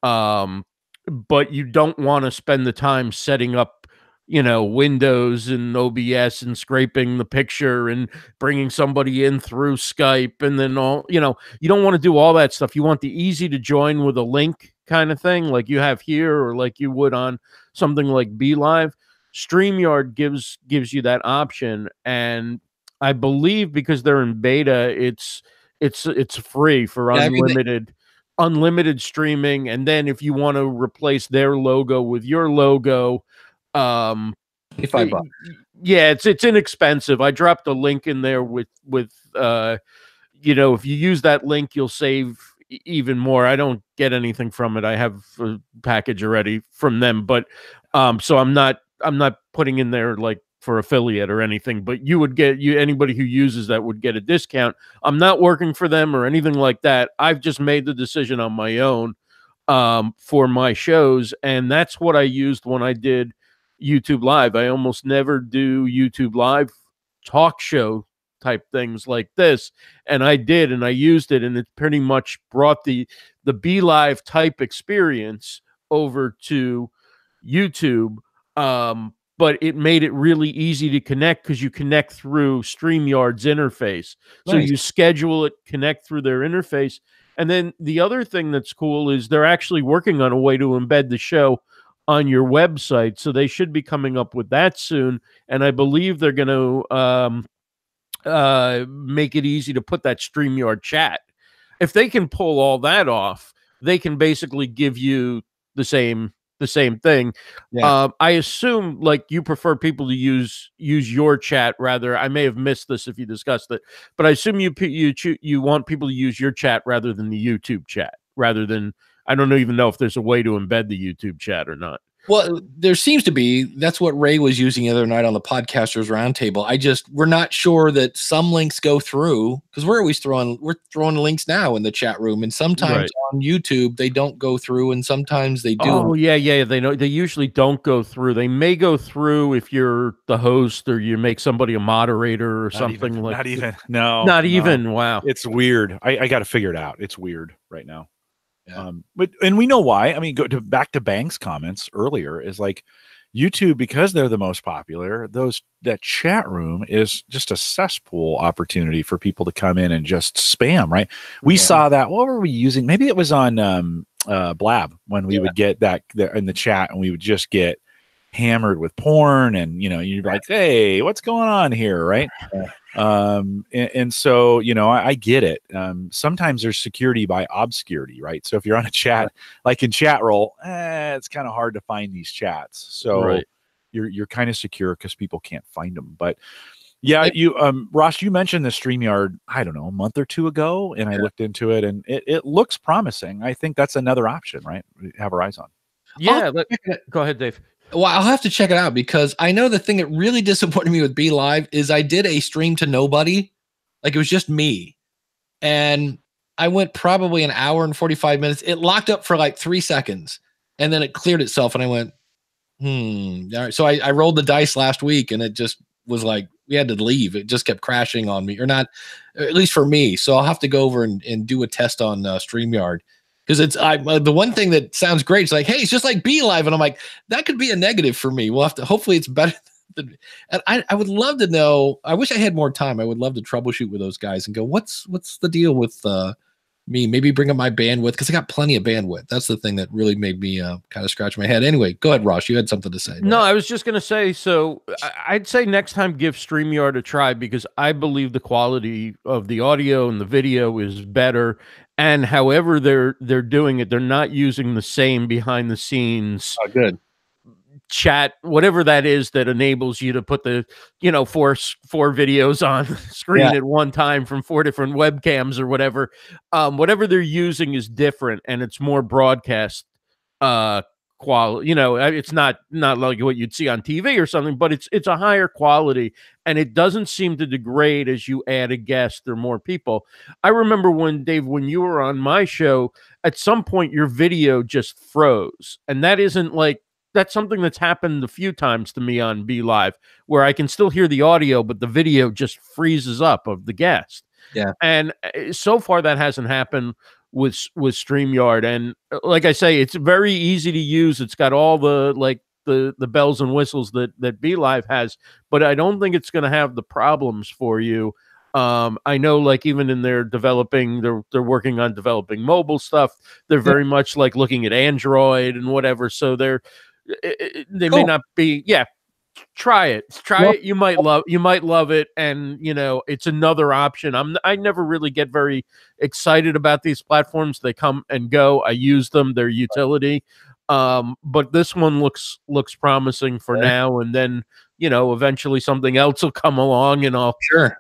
but you don't want to spend the time setting up, Windows and OBS and scraping the picture and bringing somebody in through Skype and then you don't want to do all that stuff. You want the easy to join with a link kind of thing like you have here or like you would on something like BeLive. StreamYard gives you that option, and I believe because they're in beta, it's free for unlimited streaming. And then if you want to replace their logo with your logo, $5. Yeah, it's inexpensive. I dropped a link in there with if you use that link, you'll save even more. I don't get anything from it. I have a package already from them, but so I'm not putting in there like for affiliate or anything, but you would get anybody who uses that would get a discount. I'm not working for them or anything like that. I've just made the decision on my own for my shows, and that's what I used when I did YouTube Live. I almost never do YouTube Live talk show type things like this, and I did, and I used it, and it pretty much brought the BeLive type experience over to YouTube. But it made it really easy to connect because you connect through StreamYard's interface. Nice. So you schedule it, connect through their interface. And then the other thing that's cool is they're actually working on a way to embed the show on your website. So they should be coming up with that soon. And I believe they're going to make it easy to put that StreamYard chat. If they can pull all that off, they can basically give you the same thing. Yeah. I assume like you prefer people to use your chat rather. I may have missed this if you discussed it, but I assume you want people to use your chat rather than the YouTube chat, rather than, I don't even know if there's a way to embed the YouTube chat or not. Well, there seems to be. That's what Ray was using the other night on the Podcasters Roundtable. We're not sure that some links go through because we're throwing links now in the chat room, and sometimes on YouTube they don't go through, and sometimes they do. Oh yeah, they usually don't go through. They may go through if you're the host or you make somebody a moderator or something like. Not even. Wow, it's weird. I got to figure it out. It's weird right now. Yeah. And we know why. I mean, back to Banks' comments earlier is like YouTube, because they're the most popular, that chat room is just a cesspool opportunity for people to come in and just spam, right? We saw that. What were we using? Maybe it was on Blab when we would get that in the chat, and we would just get hammered with porn, and you'd be like, hey, what's going on here, right? And so, you know, I get it. Sometimes there's security by obscurity, right? So if you're on a chat, like in chat roll, it's kind of hard to find these chats. So you're kind of secure because people can't find them. But yeah, Ross, you mentioned the StreamYard, I don't know, a month or two ago, and I looked into it, and it looks promising. I think that's another option, right? Have our eyes on. Yeah, go ahead, Dave. Well, I'll have to check it out because I know the thing that really disappointed me with Be Live is I did a stream to nobody. Like it was just me. And I went probably an hour and 45 minutes. It locked up for like 3 seconds and then it cleared itself. And I went, All right. So I rolled the dice last week and it just was like, we had to leave. It just kept crashing on me, or not, at least for me. So I'll have to go over and do a test on StreamYard. Because it's the one thing that sounds great. It's like, hey, it's just like Be Live, and I'm like, that could be a negative for me. We'll have to. Hopefully, it's better. And I would love to know. I wish I had more time. I would love to troubleshoot with those guys and go, what's the deal with me? Maybe bring up my bandwidth because I got plenty of bandwidth. That's the thing that really made me kind of scratch my head. Anyway, go ahead, Ross. You had something to say. No, I was just gonna say. So I'd say next time give StreamYard a try because I believe the quality of the audio and the video is better. And however they're doing it, they're not using the same behind the scenes chat, whatever that is that enables you to put the, you know, four videos on screen at one time from 4 different webcams or whatever. Whatever they're using is different, and it's more broadcast quality. You know, it's not like what you'd see on TV or something, but it's a higher quality, and it doesn't seem to degrade as you add a guest or more people. I remember when Dave, when you were on my show, at some point your video just froze, and that's something that's happened a few times to me on Be Live, where I can still hear the audio, but the video just freezes up of the guest. Yeah, and so far that hasn't happened with StreamYard. And like I say, it's very easy to use. It's got all the the bells and whistles that Be Live has, but I don't think it's going to have the problems for you. I know, like, even in their developing, they're working on developing mobile stuff. They're very much like looking at Android and whatever. So they may not be. Yeah, try it. It. You might love it. And you know, it's another option. I never really get very excited about these platforms. They come and go. I use them, their utility. But this one looks promising for now. And then, you know, eventually something else will come along and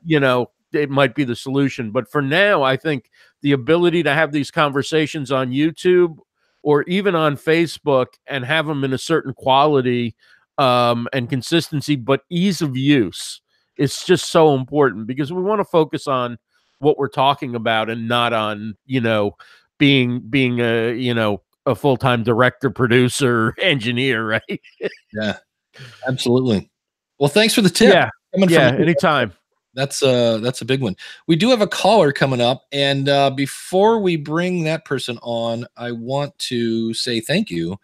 you know, it might be the solution. But for now, I think the ability to have these conversations on YouTube or even on Facebook and have them in a certain quality and consistency, but ease of use is just so important, because we want to focus on what we're talking about and not on, you know, being a, you know, a full-time director, producer, engineer, right? Yeah, absolutely. Well, thanks for the tip. Yeah, anytime. That's a big one. We do have a caller coming up, and before we bring that person on, I want to say thank you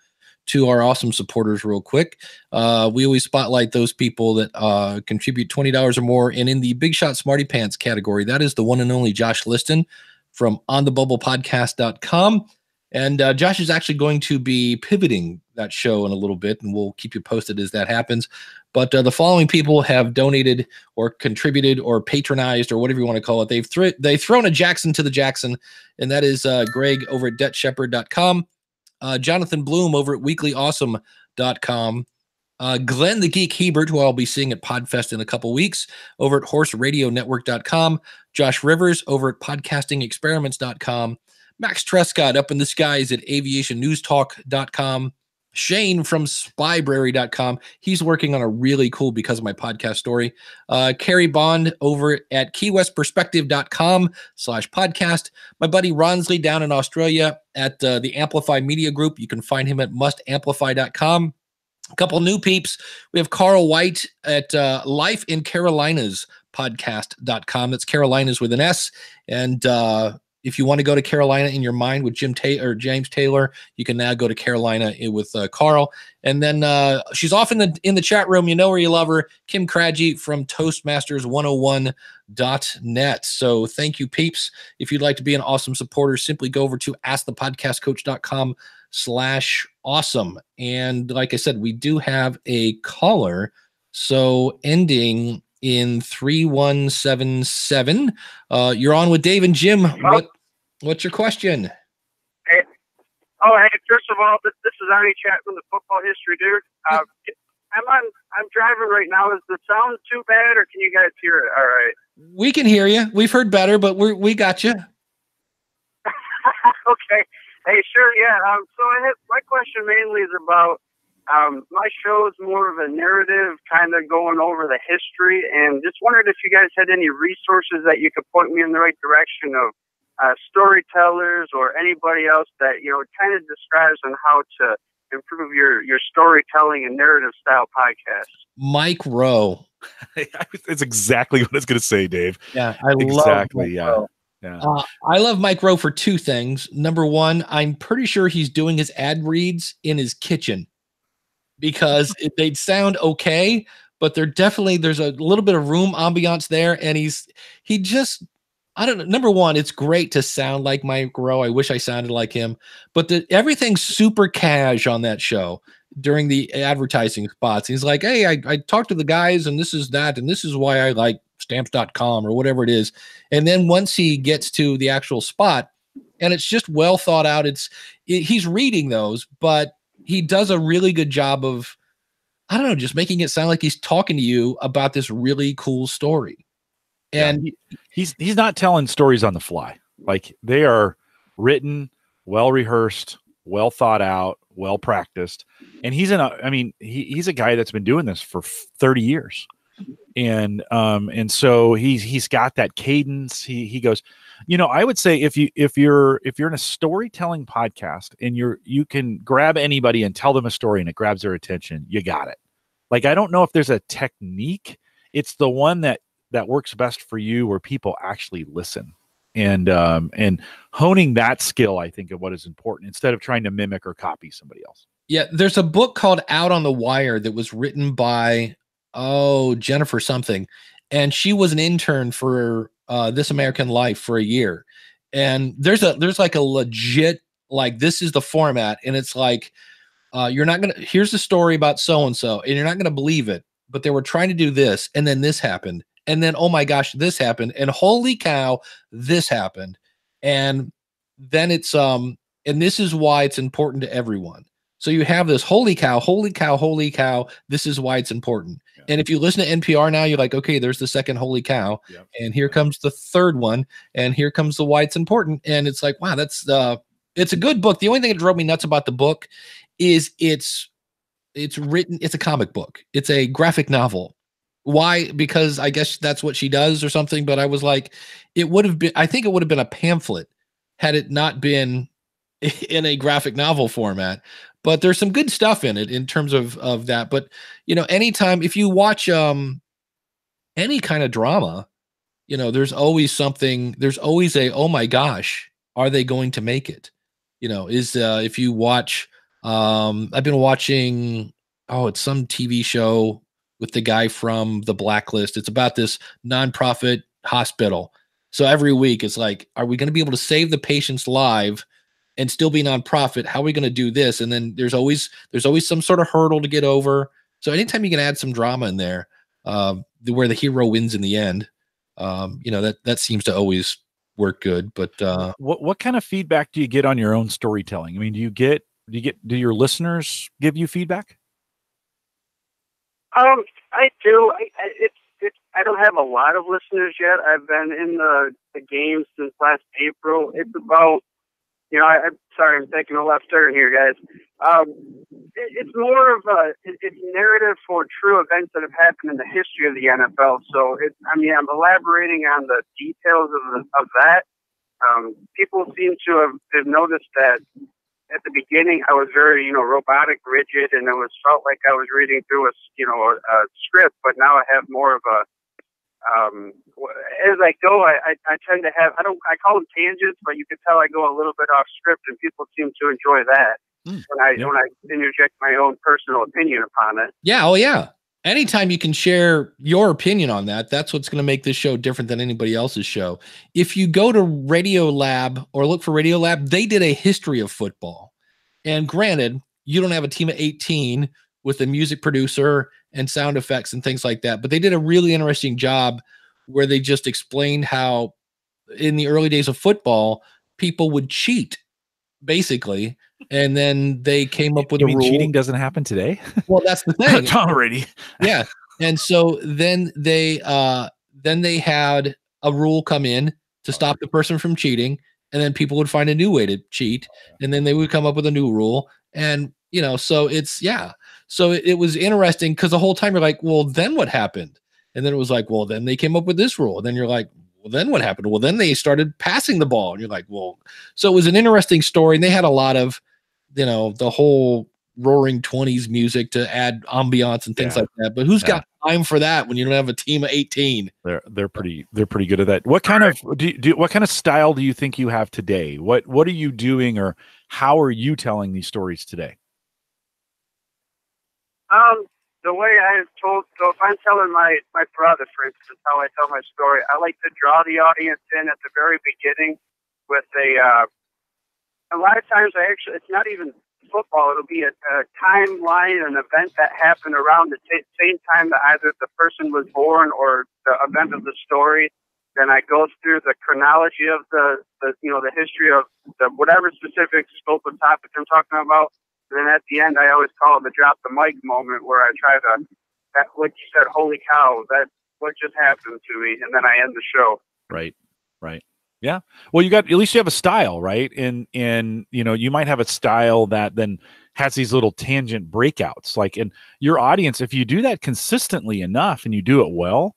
to our awesome supporters real quick. We always spotlight those people that contribute $20 or more, and in the Big Shot Smarty Pants category, that is the one and only Josh Liston from onthebubblepodcast.com. And Josh is actually going to be pivoting that show in a little bit, and we'll keep you posted as that happens. But the following people have donated or contributed or patronized or whatever you want to call it. They've thrown a Jackson to the Jackson, and that is Greg over at debtshepherd.com, Jonathan Bloom over at weeklyawesome.com, Glenn the Geek Hebert, who I'll be seeing at Podfest in a couple weeks, over at horseradionetwork.com, Josh Rivers over at podcastingexperiments.com, Max Trescott up in the skies at aviationnewstalk.com, Shane from spybrary.com. He's working on a really cool Because of My Podcast story. Carrie Bond over at keywestperspective.com/podcast. My buddy Ronsley down in Australia at the Amplify Media Group. You can find him at mustamplify.com. A couple new peeps. We have Carl White at Life in Carolinas podcast.com. That's Carolinas with an S. And if you want to go to Carolina in your mind with James Taylor, you can now go to Carolina with Carl. And then she's off in the chat room. You know where you love her, Kim Craggy from Toastmasters101.net. So thank you, peeps. If you'd like to be an awesome supporter, simply go over to askthepodcastcoach.com/awesome. And like I said, we do have a caller. So ending in 3177. You're on with Dave and Jim. What's your question? Hey. First of all, this is Arnie Chat from the Football History Dude. I'm driving right now. Is the sound too bad, or can you guys hear it? All right. We can hear you. We've heard better, but we got you. Okay. Hey, sure, yeah. So my question mainly is about my show is more of a narrative, kind of going over the history, and just wondered if you guys had any resources that you could point me in the right direction of storytellers or anybody else that kind of describes on how to improve your storytelling and narrative style podcast. Mike Rowe. It's exactly what I was going to say, Dave. Yeah, I exactly. Love yeah. I love Mike Rowe for two things. Number one, I'm pretty sure he's doing his ad reads in his kitchen because they'd sound okay, but there's a little bit of room ambiance there, and he just. I don't know. Number one, it's great to sound like Mike Rowe. I wish I sounded like him, but everything's super cash on that show during the advertising spots. He's like, hey, I talked to the guys and this is that, and this is why I like stamps.com or whatever it is. And then once he gets to the actual spot and it's just well thought out, he's reading those, but he does a really good job of, I don't know, just making it sound like he's talking to you about this really cool story. And he's not telling stories on the fly. Like, they are written, well rehearsed, well thought out, well practiced. And he's a guy that's been doing this for 30 years. And so he's got that cadence. He goes, I would say if you're in a storytelling podcast and you can grab anybody and tell them a story and it grabs their attention, you got it. Like, I don't know if there's a technique. It's the one that works best for you where people actually listen, and honing that skill, I think, of what is important instead of trying to mimic or copy somebody else. Yeah. There's a book called Out on the Wire that was written by, Jennifer something. And she was an intern for This American Life for a year. And there's like a legit, like, this is the format. And it's like, here's the story about so-and-so, and you're not going to believe it, but they were trying to do this. And then this happened. And then, oh my gosh, this happened. And holy cow, this happened. And then it's, and this is why it's important to everyone. So you have this holy cow, holy cow, holy cow. This is why it's important. Yeah. And if you listen to NPR now, you're like, okay, there's the second holy cow. Yep. And here comes the third one. And here comes the why it's important. And it's like, wow, it's a good book. The only thing that drove me nuts about the book is it's written, it's a comic book. It's a graphic novel. Why? Because I guess that's what she does or something. But I was like, I think it would have been a pamphlet had it not been in a graphic novel format. But there's some good stuff in it in terms of that. But, anytime, if you watch any kind of drama, there's always oh my gosh, are they going to make it? If you watch, I've been watching, it's some TV show with the guy from The Blacklist. It's about this nonprofit hospital. So every week it's like, are we going to be able to save the patient's life and still be nonprofit? How are we going to do this? And then there's always some sort of hurdle to get over. So anytime you can add some drama in there, where the hero wins in the end, that seems to always work good. But what kind of feedback do you get on your own storytelling? I mean, do your listeners give you feedback? I do. I don't have a lot of listeners yet. I've been in the game since last April. It's about, I'm sorry, I'm taking a left turn here, guys. It's more of it's narrative for true events that have happened in the history of the NFL. So I'm elaborating on the details of that. People seem to have noticed that at the beginning I was very, robotic, rigid, and felt like I was reading through a script. But now I have more of a as I go, I tend to have, I call them tangents, but you can tell I go a little bit off script, and people seem to enjoy that when I interject my own personal opinion upon it. Yeah. Oh yeah. Anytime you can share your opinion on that, that's what's going to make this show different than anybody else's show. If you go to Radiolab or look for Radiolab, they did a history of football. And granted, you don't have a team of 18 with a music producer and sound effects and things like that. But they did a really interesting job where they just explained how in the early days of football, people would cheat basically. And then they came up with you a mean rule. Cheating doesn't happen today? Well, that's the thing. Tom Brady. Yeah. And so then they had a rule come in to stop the person from cheating. And then people would find a new way to cheat. And then they would come up with a new rule. And, so so it was interesting because the whole time you're like, well, then what happened? And then it was like, well, then they came up with this rule. And then you're like, well, then what happened? Well, then they started passing the ball. And you're like, well, so it was an interesting story. And they had a lot of, the whole roaring 20s music to add ambiance and things like that. But who's got time for that when you don't have a team of 18? They're pretty good at that. What kind of what kind of style do you think you have today? What are you doing, or how are you telling these stories today? The way I've told, so if I'm telling my brother, for instance, how I tell my story, I like to draw the audience in at the very beginning with a lot of times it's not even football. It'll be a timeline, an event that happened around the same time that either the person was born or the event of the story. Then I go through the chronology of the history of the whatever specific scope of topic I'm talking about. And then at the end, I always call it the drop the mic moment, where I try to, what you said, holy cow, that what just happened to me, and then I end the show. Right. Yeah. Well, at least you have a style, right? And you might have a style that then has these little tangent breakouts. Like, in your audience, if you do that consistently enough and you do it well,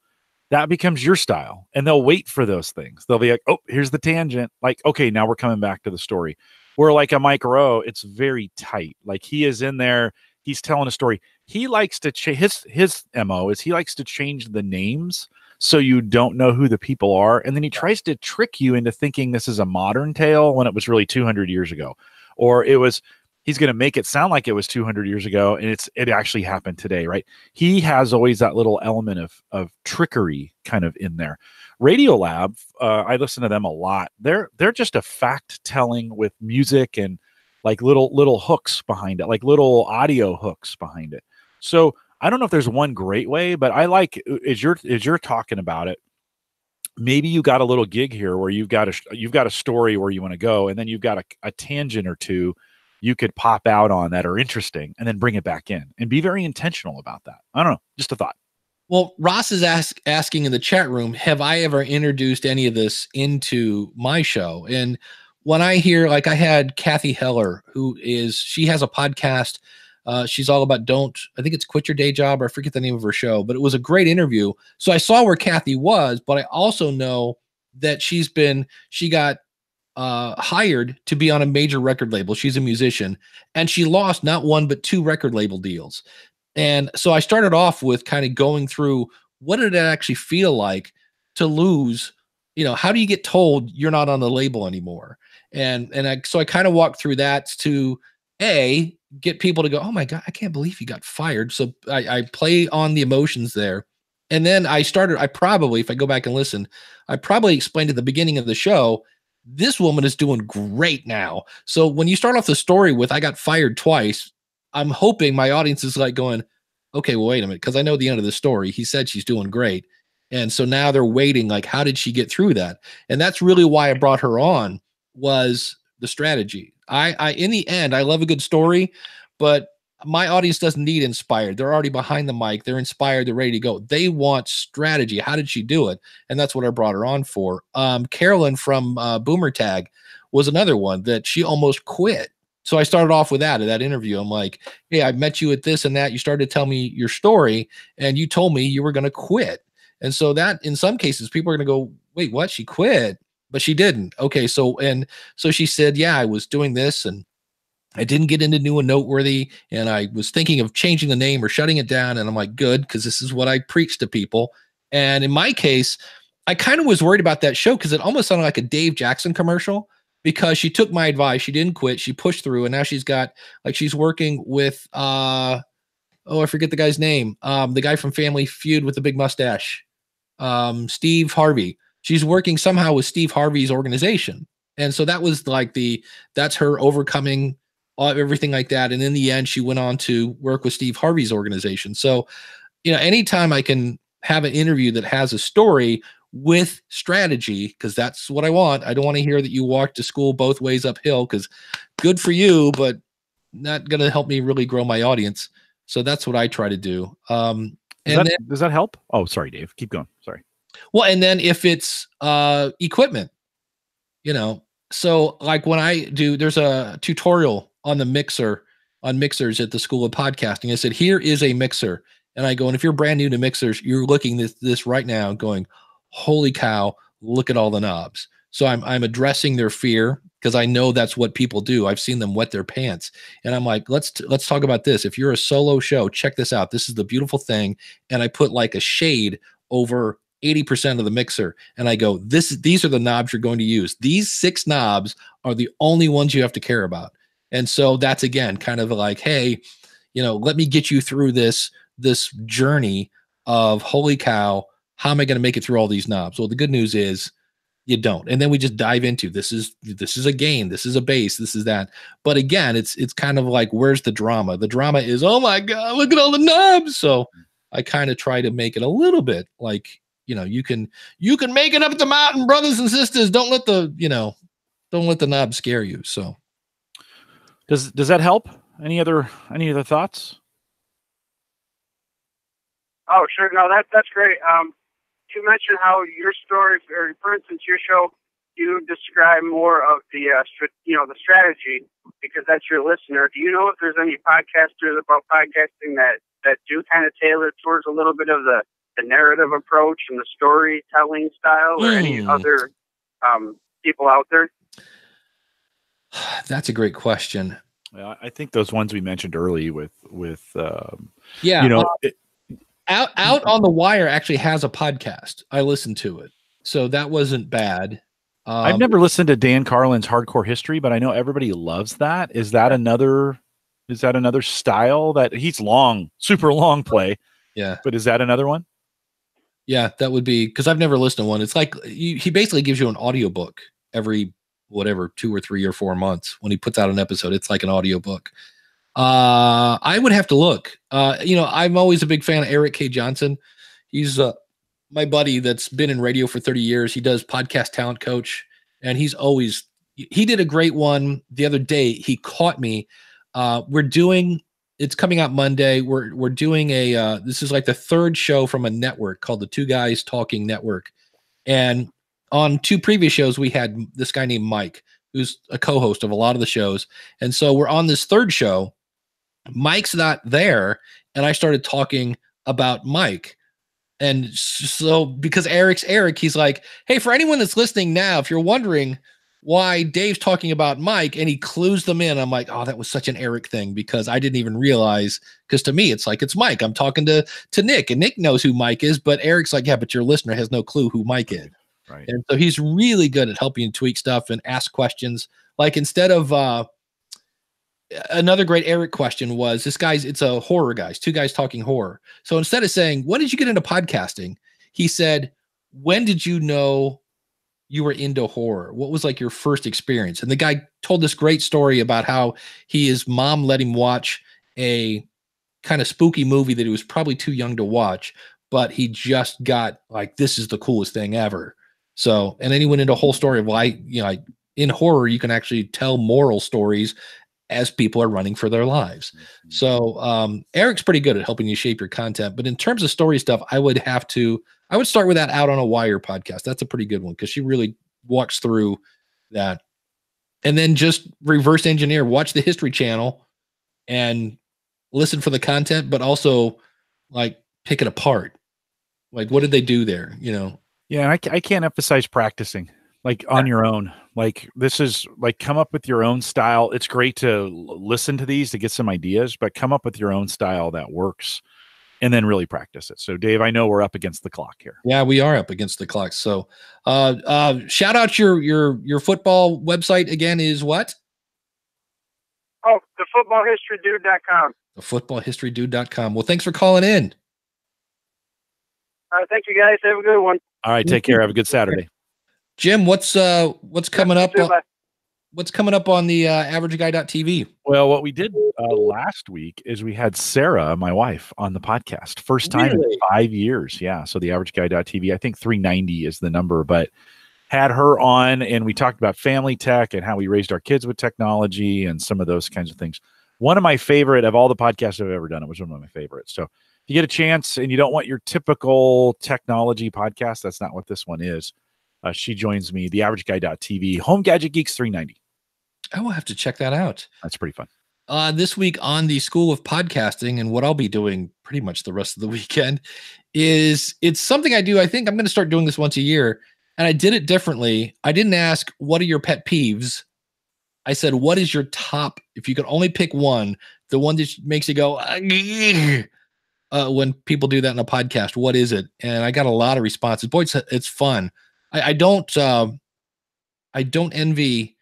that becomes your style, and they'll wait for those things. They'll be like, oh, here's the tangent. Like, okay, now we're coming back to the story. Where like a Mike Rowe, it's very tight. Like, he is in there, he's telling a story. He likes to his MO is he likes to change the names so you don't know who the people are, and then he tries to trick you into thinking this is a modern tale when it was really 200 years ago, or he's going to make it sound like it was 200 years ago and it actually happened today, right? He has always that little element of trickery kind of in there. Radiolab, I listen to them a lot. They're just a fact telling with music and like little hooks behind it, like little audio hooks behind it. So I don't know if there's one great way, but I like, as you're talking about it, maybe you got a little gig here where you've got a story where you want to go, and then you've got a tangent or two you could pop out on that are interesting, and then bring it back in and be very intentional about that. I don't know, just a thought. Well, Ross is asking in the chat room, have I ever introduced any of this into my show? And when I hear, like, I had Kathy Heller, she has a podcast. She's all about I think it's Quit Your Day Job, or I forget the name of her show, but it was a great interview. So I saw where Kathy was, but I also know that she got hired to be on a major record label. She's a musician, and she lost not one, but 2 record label deals. And so I started off with kind of going through, what did it actually feel like to lose, how do you get told you're not on the label anymore? So I kind of walked through that to get people to go, oh my God, I can't believe you got fired. So I play on the emotions there. And then if I go back and listen, I probably explained at the beginning of the show, this woman is doing great now. So when you start off the story with, I got fired twice, I'm hoping my audience is like going, okay, well, wait a minute, because I know the end of the story. He said she's doing great. And so now they're waiting, like, how did she get through that? And that's really why I brought her on, was the strategy. I in the end, I love a good story, but my audience doesn't need inspired. They're already behind the mic. They're inspired. They're ready to go. They want strategy. How did she do it? And that's what I brought her on for. Carolyn from Boomer Tag was another one that she almost quit. So I started off with that in that interview. I'm like, hey, I met you at this and that. You started to tell me your story, and you told me you were going to quit. And so that, in some cases, people are going to go, wait, what? She quit, but she didn't. Okay. So she said, yeah, I was doing this, and I didn't get into new and noteworthy, and I was thinking of changing the name or shutting it down. And I'm like, good, because this is what I preach to people. And in my case, I kind of was worried about that show because it almost sounded like a Dave Jackson commercial, because she took my advice. She didn't quit. She pushed through, and now she's working with, I forget the guy's name. The guy from Family Feud with the big mustache, Steve Harvey. She's working somehow with Steve Harvey's organization. And so that was like that's her overcoming everything like that. And in the end, she went on to work with Steve Harvey's organization. So anytime I can have an interview that has a story with strategy, because that's what I want. I don't want to hear that you walked to school both ways uphill, because good for you, but not going to help me really grow my audience. So that's what I try to do. Does that help? Oh, sorry, Dave. Keep going. Sorry. Well, and then if it's equipment, so like when I do, there's a tutorial on mixers at the School of Podcasting. I said, here is a mixer. And I go, and if you're brand new to mixers, you're looking at this right now going, holy cow, look at all the knobs. So I'm addressing their fear, because I know that's what people do. I've seen them wet their pants. And I'm like, let's talk about this. If you're a solo show, check this out. This is the beautiful thing. And I put like a shade over 80% of the mixer. And I go, these are the knobs you're going to use. These 6 knobs are the only ones you have to care about. And so that's, again, kind of like, hey, let me get you through this journey of, holy cow, how am I going to make it through all these knobs? Well, the good news is you don't. And then we just dive into, this is a gain, this is a bass, this is that. But again, it's kind of like, where's the drama? The drama is, oh my God, look at all the knobs. So I kind of try to make it a little bit like, you can make it up the mountain, brothers and sisters. Don't let the knob scare you. So does that help? Any other thoughts? Oh, sure. No, that's great. You mentioned how your story, or for instance, your show, you describe more of the the strategy, because that's your listener. Do you know if there's any podcasters about podcasting that do kind of tailor towards a little bit of the narrative approach and the storytelling style, or any other people out there? That's a great question. Yeah, I think those ones we mentioned early with Out on the Wire actually has a podcast. I listened to it, so that wasn't bad. I've never listened to Dan Carlin's Hardcore History, but I know everybody loves that. Is that another style that he's long, super long play? Yeah. But is that another one? Yeah, that would be, because I've never listened to one. It's like he basically gives you an audiobook every 2 or 3 or 4 months when he puts out an episode. It's like an audiobook. I would have to look. I'm always a big fan of Eric K. Johnson. He's my buddy that's been in radio for 30 years. He does Podcast Talent Coach, and he did a great one the other day. He caught me. It's coming out Monday. We're doing this is like the 3rd show from a network called the Two Guys Talking Network. And on 2 previous shows, we had this guy named Mike, who's a co-host of a lot of the shows. And so we're on this 3rd show. Mike's not there, and I started talking about Mike. And so, because Eric's Eric, he's like, hey, for anyone that's listening now, if you're wondering why Dave's talking about Mike, and he clues them in, I'm like, oh, that was such an Eric thing, because I didn't even realize, because to me, it's like, it's Mike. I'm talking to Nick, and Nick knows who Mike is, but Eric's like, yeah, but your listener has no clue who Mike is. Right. And so he's really good at helping you tweak stuff and ask questions. Like, instead of another great Eric question was, it's a horror guys, 2 guys talking horror. So instead of saying, when did you get into podcasting? He said, when did you know you were into horror? What was like your first experience? And the guy told this great story about how his mom let him watch a kind of spooky movie that he was probably too young to watch, but he just got like, this is the coolest thing ever. So, and then he went into a whole story of why, in horror, you can actually tell moral stories as people are running for their lives. So Eric's pretty good at helping you shape your content. But in terms of story stuff, I would start with that Out on a Wire podcast. That's a pretty good one, because she really walks through that. And then just reverse engineer, watch the History Channel and listen for the content, but also like pick it apart. Like, what did they do there? Yeah, I can't emphasize practicing, like, on your own. Like, this is like, come up with your own style. It's great to listen to these to get some ideas, but come up with your own style that works, and then really practice it. So, Dave, I know we're up against the clock here. Yeah, we are up against the clock. So, shout out your football website again is what? Oh, thefootballhistorydude.com. Thefootballhistorydude.com. Well, thanks for calling in. Thank you, guys. Have a good one. All right, take care. Have a good Saturday. Jim, what's coming up? what's coming up on the averageguy.tv? Well, what we did last week is we had Sarah, my wife, on the podcast. First time in 5 years. Yeah. So the averageguy.tv, I think 390 is the number, but had her on and we talked about family tech and how we raised our kids with technology and some of those kinds of things. One of my favorite of all the podcasts I've ever done, it was one of my favorites. So if you get a chance and you don't want your typical technology podcast, that's not what this one is. She joins me, the averageguy.tv, Home Gadget Geeks 390. I will have to check that out. That's pretty fun. This week on the School of Podcasting, and what I'll be doing pretty much the rest of the weekend, is it's something I do. I think I'm going to start doing this once a year, and I did it differently. I didn't ask, what are your pet peeves? I said, what is your top, if you could only pick one, the one that makes you go, when people do that in a podcast, what is it? And I got a lot of responses. Boy, it's fun. I don't envy,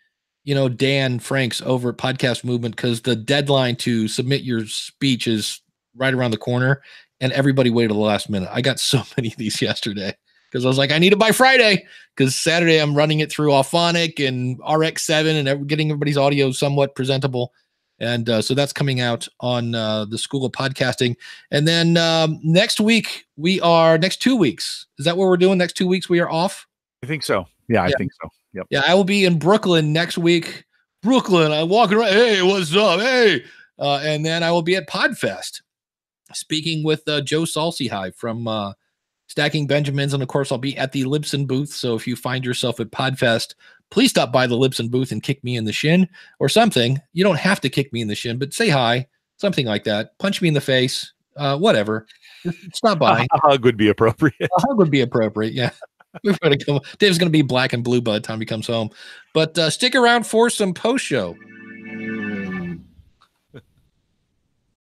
Dan Franks over at Podcast Movement, because the deadline to submit your speech is right around the corner, and everybody waited to the last minute. I got so many of these yesterday because I was like, I need it by Friday, because Saturday I'm running it through Auphonic and RX7 and getting everybody's audio somewhat presentable. And so that's coming out on the School of Podcasting. And then next 2 weeks. Is that what we're doing? Next 2 weeks we are off? I think so. Yeah, I think so. Yep. Yeah, I will be in Brooklyn next week. Brooklyn, I'm walking around. Hey, what's up? Hey. And then I will be at Podfest speaking with Joe Salsihai from Stacking Benjamins. And of course, I'll be at the Libsyn booth. So if you find yourself at Podfest, please stop by the Libsyn booth and kick me in the shin or something. You don't have to kick me in the shin, but say hi, something like that. Punch me in the face, whatever. Stop by. A hug would be appropriate. A hug would be appropriate, yeah. We're going to go. Dave's going to be black and blue by the time he comes home. But stick around for some post show.